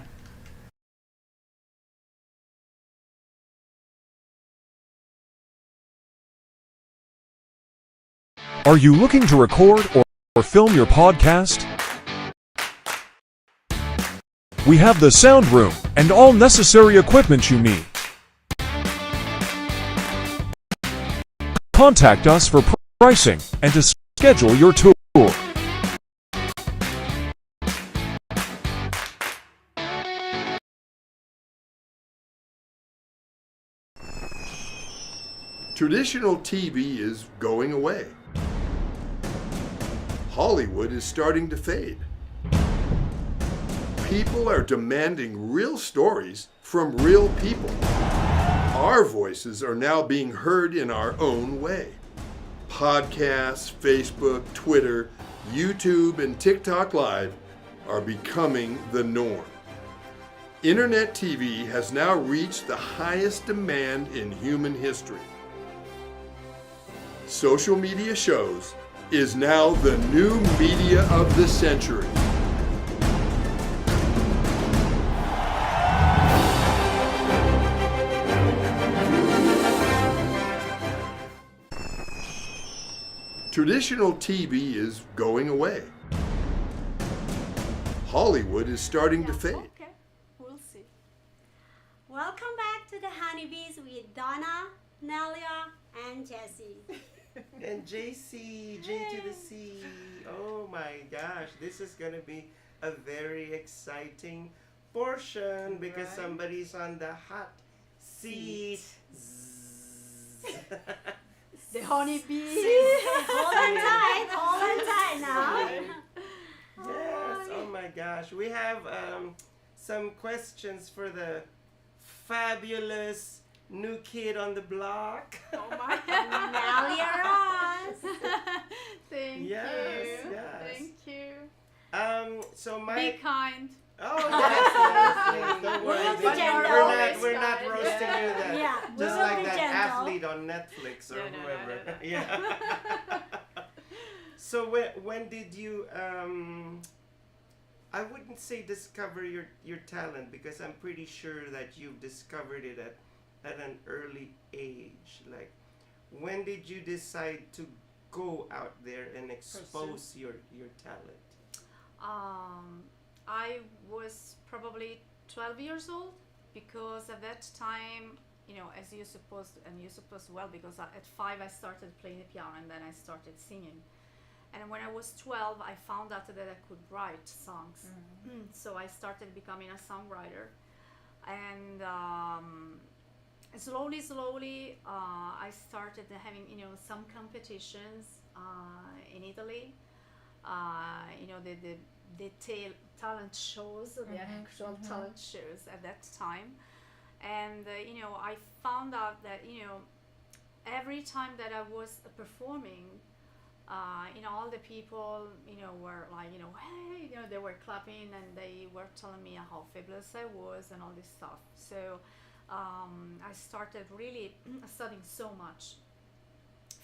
Are you looking to record or film your podcast? We have the sound room and all necessary equipment you need. Contact us for pricing and to schedule your tour. Traditional TV is going away. Hollywood is starting to fade. people are demanding real stories from real people. Our voices are now being heard in our own way. Podcasts, Facebook, Twitter, YouTube, and TikTok Live are becoming the norm. Internet TV has now reached the highest demand in human history. Social media shows is now the new media of the century. Traditional TV is going away. Hollywood is starting to fade. Okay, we'll see. Welcome back to the Honeybees with Donna, Nelia, and Jessie. And JC, J to the C. Oh my gosh, this is gonna be a very exciting portion because Right. somebody's on the hot seat. The honeybees. Hold on tight now. Yes, oh my gosh. We have some questions for the fabulous new kid on the block. Oh my. Nelia Ross. Thank Yes, you. yes. Thank you. So my Be kind. oh yes, yes. Don't We'll worry, be we're gentle. we're not Yeah. roasting you that. Yeah, we Just will like be that gentle. athlete on Netflix or No, no, no, whoever. no, no. Yeah. So when did you I wouldn't say discover your talent because I'm pretty sure that you've discovered it at an early age. Like when did you decide to go out there and expose your talent? I was probably 12 years old because at that time, you know, as you supposed, and you supposed well, because at 5 I started playing the piano and then I started singing. And when I was 12, I found out that I could write songs. So I started becoming a songwriter. And slowly, I started having, you know, some competitions in Italy. You know, the talent shows, the actual talent shows at that time. And, you know, I found out that, you know, every time that I was performing, you know, all the people, you know, were like, you know, hey, you know, they were clapping and they were telling me how fabulous I was and all this stuff. So I started really studying so much.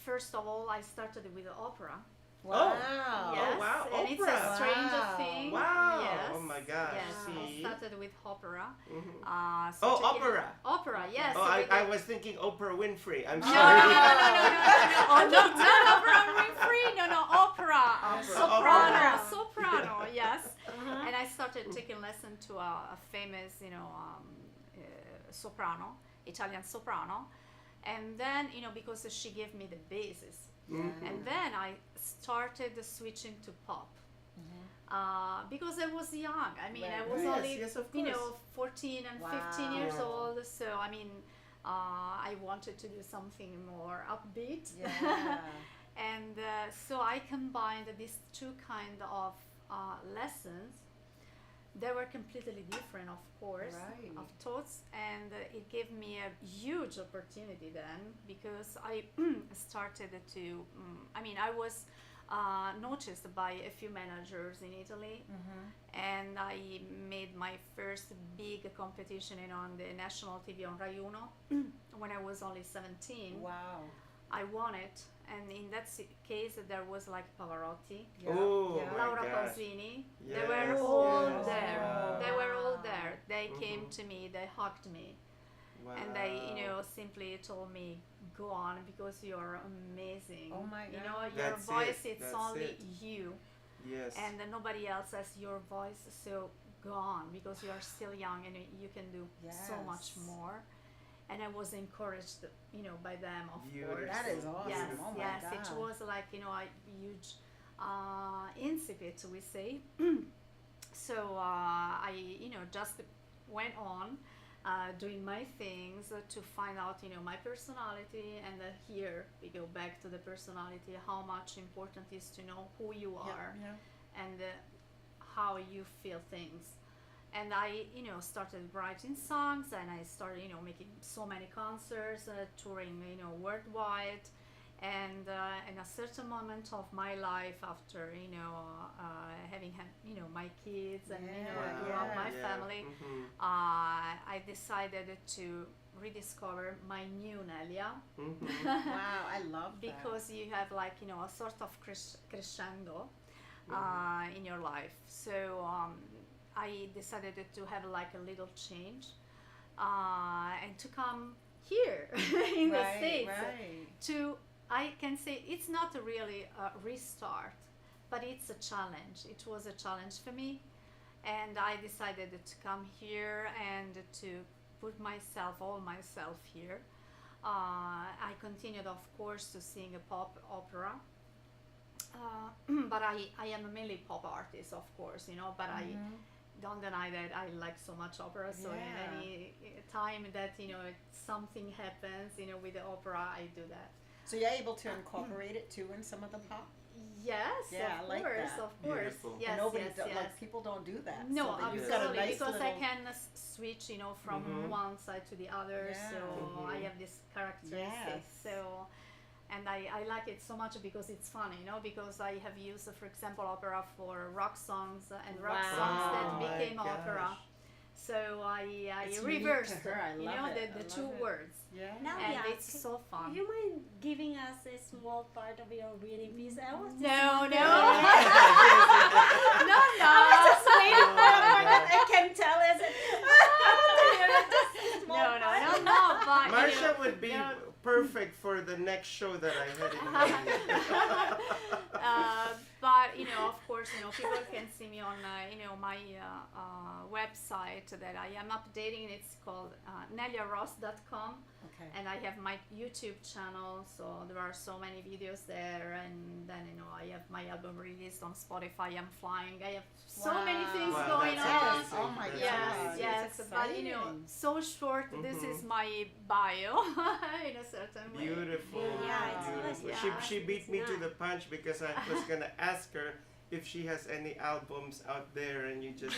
First of all, I started with opera. Wow. Yes, Oh, wow, and it's opera. a strange Wow. thing. Wow. Yes. Oh my gosh. Yes, I See? started with opera. Mhm. So Oh, to get- opera. Opera, yes. Oh, so I we was thinking Oprah Winfrey. I'm No, sorry. no, not Oprah Winfrey. No, opera. Soprano. Yes. And I started taking lesson to a famous, you know, soprano, Italian soprano, and then, you know, because she gave me the basis, and then I started switching to pop. Because I was young. I mean, I was Yes, only, yes, of you know, course. 14 and 15 years Wow. old. So, I mean, I wanted to do something more upbeat. Yeah. And so I combined these two kind of lessons. They were completely different, of course, Right. of thoughts, and it gave me a huge opportunity then because I started to. I mean, I was noticed by a few managers in Italy, and I made my first big competition, you know, on the national TV on Rai Uno when I was only 17. Wow. I won it, and in that case there was like Pavarotti, Yeah. Oh, yeah. my Laura gosh. Pausini. They Yes, were all yes. there. Wow. They were all there. They came Mhm. to me, they hugged me, Wow. and they, you know, simply told me, "Go on, because you're amazing. Oh my You know, God. your That's voice, it, it's that's only it. you, Yes. and nobody else has your voice. So go on, because you are still young and you can do so much Yes. more." And I was encouraged, you know, by them, of Beautiful. course. That is awesome. Yes, Oh my yes, it God. was like, you know, a huge incipit, we say. So I, you know, just went on doing my things to find out, you know, my personality. And here we go back to the personality, how much important is to know who you are Yeah. and how you feel things. and I, started writing songs, and I started, making so many concerts, touring, worldwide. And in a certain moment of my life, after having had my kids and throughout my family, I decided to rediscover my new Nelia. Wow, I love that. Because you have like a sort of crescendo in your life. So I decided to have like a little change and to come here in the States to, I can say it's not really a restart, but it's a challenge. It was a challenge for me, and I decided to come here and to put all myself here. I continued, of course, to sing a pop opera, but I am a mainly pop artist, of course, but I don't deny that I like so much opera. So in any time that something happens, with the opera, I do that. So you're able to incorporate it too in some of the pop? Yes, Yeah, of I like course, that. of course. Beautiful. Yes, Nobody yes, do- yes. like people don't do that. No, so that you've absolutely, got a nice because I little- can switch, from one side to the other. Yeah. So I have this characteristic. Yes. So, and I like it so much because it's funny, because I have used, for example, opera for rock songs and rock songs that Oh my became opera. gosh. So I It's unique to reversed, her. I love it. the I two love it. words, Yeah. Now, and yeah, it's so fun. Do you mind giving us a small part of your reading piece? I was just No, wondering. no, no, no. I was just waiting for a moment. I can tell us. But Marsha would be no. perfect for the next show that I had in mind. But of course, people can see me on my website that I am updating. It's called neliaross.com. Okay. And I have my YouTube channel, so there are so many videos there. And then I have my album released on Spotify. I'm flying. I have so many things Wow, going that's on. amazing. Oh my That's Yes, amazing. yes, It's but exciting. so short. This is my bio in a certain way. Beautiful. Yeah, it's Beautiful. nice. She beat It's me to nice. the punch because I was gonna ask her if she has any albums out there, and you just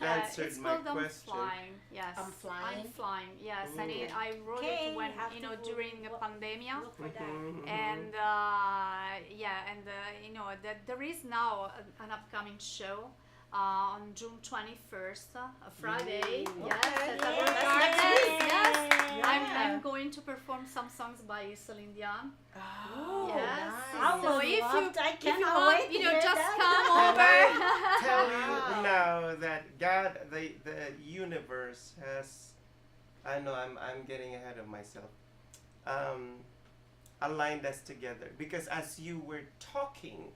answered it's my called question. I'm Flying. Yes, I'm Flying? I'm Flying. Yes, and Ooh. I wrote Okay, it when you have to during the look- pandemic. Look for that. Mhm, mhm. And that there is now an upcoming show on June 21st, a Friday. Ooh. Yes, Okay. at Yeah, Upper that's Gardens. next week. Yes, Yeah. I'm going to perform some songs by Celine Dion. Oh, Yes. nice. I So would if love you to- I if you cannot want, wait to hear just that. come And over. Tell Wow. you now that God, the universe has, I know I'm getting ahead of myself, aligned us together, because as you were talking,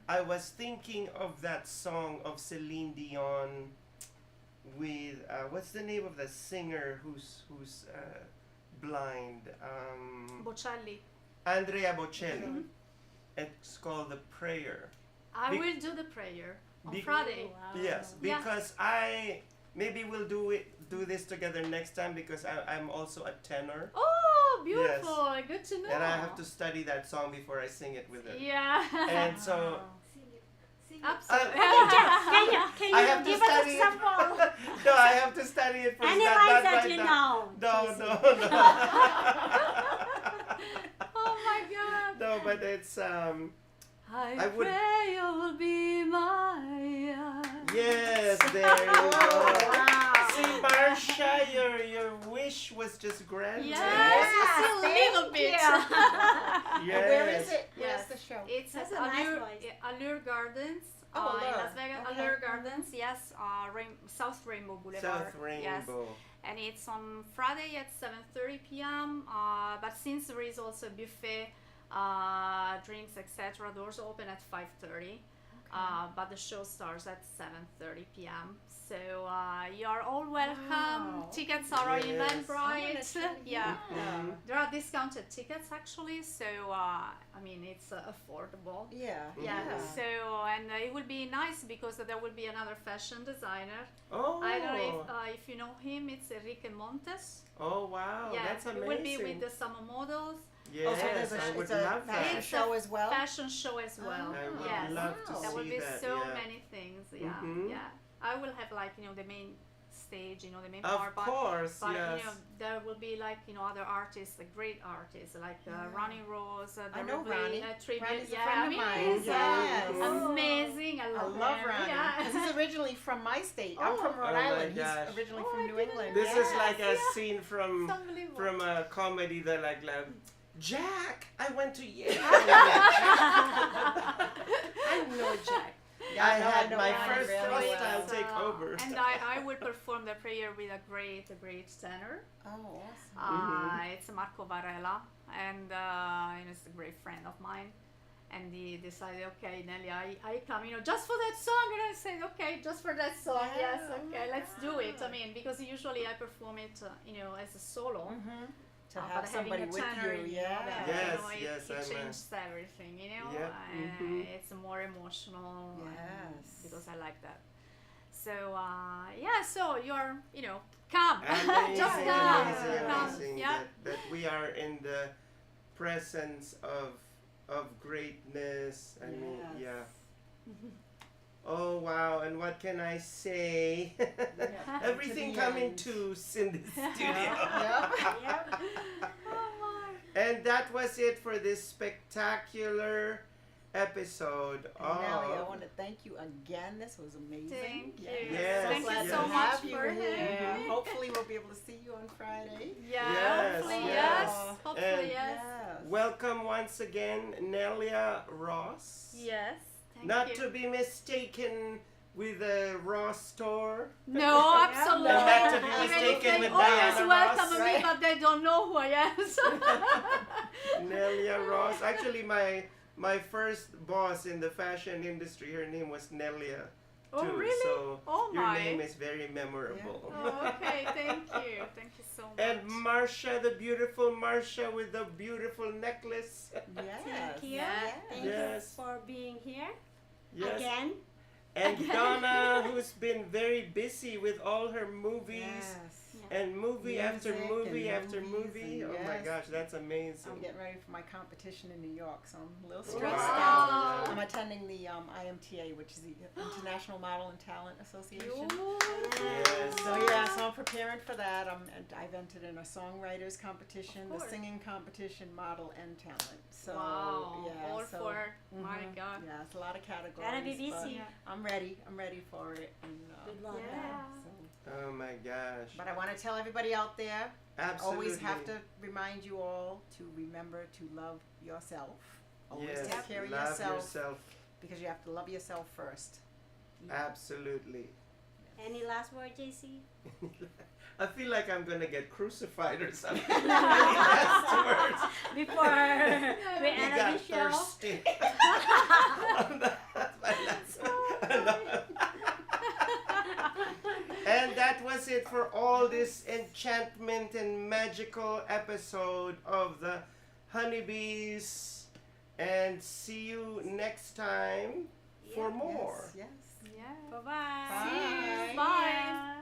I was thinking of that song of Celine Dion with what's the name of the singer who's blind? Bocelli. Andrea Bocelli. It's called The Prayer. I Be- will do the prayer on Be- Friday. Wow. Yes, Yeah. because maybe we'll do this together next time, because I'm also a tenor, Oh, beautiful! Good to know. and I have to study that song before I sing it with her. Yeah. And so Sing it. Sing it. Absolutely. Can I you have to give us study a it. sample? No, I have to study it first. Any not lines that right you now. know? No, Tracy. no, Oh my God. no, but it's I I would- pray you will be my. yes, there you go. Wow. See, Marsha, your wish was just granted. Yes, it's a little thank bit. Yes. Where is it? Yes. Where's the show? It's That's at a nice Allure, voice. Allure Gardens Oh, in Allure. Las Vegas. Okay. Allure Gardens, yes, South Rainbow Boulevard. South Rainbow. Yes. And it's on Friday at 7:30 p.m. But since there is also a buffet, drinks, etc., doors open at 5:30. But the show starts at 7:30 p.m. So you are all welcome. Wow. Tickets are on Yes. Eventbrite. Yeah. Mhm. There are discounted tickets actually, so I mean it's affordable. Yeah. Yeah. So and it will be nice because there will be another fashion designer. Oh. I don't know if you know him. It's Enrique Montes. Oh wow, Yeah, that's amazing. it will be with the summer models. Yes, Oh, so there's I would it's a love fashion that. It's show a as well. Fashion show as well. I would yes. love to Wow. There will see be that. so yeah. many things. Yeah. Mhm. Yeah. I will have like the main stage, you know, the main Of part. course, But yes. you know, there will be like, you know, other artists, like great artists, like Ronnie Rose. I There know will be Ronnie. a tribute. Ronnie's a Yeah, friend of mine. he's Yes. amazing. I I love, love him. Ronnie. Yeah. Because he's originally from my state. I'm Oh. from Rhode Oh my Island. gosh. He's originally Oh, from I New didn't England. This Yes, is like a yeah. scene It's unbelievable. from a comedy that like Jack, I went to Yale. I know Jack. I had know my Ronnie first really thrust, well. I'll take over. And I will perform the prayer with a great tenor. Oh, awesome. It's Marco Varela, and you know, it's a great friend of mine. And he decided, okay, Nelia, I come, you know, just for that song. And I said, okay, just for that song, Yeah, yes, okay, let's do it. I mean, because usually I perform it, you know, as a solo. To But have somebody having a with tenor, you, you know, yeah. that, Yes, you know, yes, it I'm a- changes everything, you know. Yep, It's more emotional. Yes. Because I like that. So yeah, so you're, you know, come, Amazing, just come, amazing, come. amazing Yeah. that we are in the presence of greatness. I mean, yeah. Oh wow! And what can I say? Everything To the coming end. to in the studio. Yep. Oh my. And that was it for this spectacular episode And Nellie, I of. want to thank you again. This was amazing. Thank you. Yes, Thank yes. you so to much have you for here. having me. Hopefully, we'll be able to see you on Friday. Yeah, Yes, hopefully yes. yes. Hopefully And- yes. Welcome once again, Nelia Ross. Yes. Thank Not you. to be mistaken with a Ross store. No, absolutely. And not to be Even if mistaken they with always Diana welcome Ross, me, right? but they don't know who I am. So. Nelia Ross. Actually, my first boss in the fashion industry, her name was Nelia. Oh, too. really? So Oh, your my. name is very memorable. Oh, okay, thank you. Thank you so much. And Marsha, the beautiful Marsha with the beautiful necklace. Yes. Thank you. Yeah. Thank Yes. you for being here Yes. again. And Donna, who's been very busy with all her movies. Yes. And movie after Music movie and after movies movie. and Oh my yes. gosh, that's amazing. I'm getting ready for my competition in New York, so I'm a little Wow. stressed Wow. out. I'm attending the IMTA, which is the International Model and Talent Association. Yes. So yeah, so I'm preparing for that. I've entered in a songwriters competition, Of the course. singing competition, model and talent. So Wow. yeah, All so, for, my mhm. God. Yeah, it's a lot of categories. Gotta be but busy. I'm ready. I'm ready for it. And, Good luck. Yeah. so. Oh my gosh. But I want to tell everybody out there, Absolutely. always have to remind you all to remember to love yourself. Always Yes, take care of love yourself because you have to love yourself first. Absolutely. Any last word, JC? I feel like I'm gonna get crucified or something. Any last words? Before we You end got the show. thirsty. That's my last word. And that was it for all this enchantment and magical episode of the Honeybees. And see you next time for more. Yes. Yeah. Bye-bye. See you. Bye. Bye.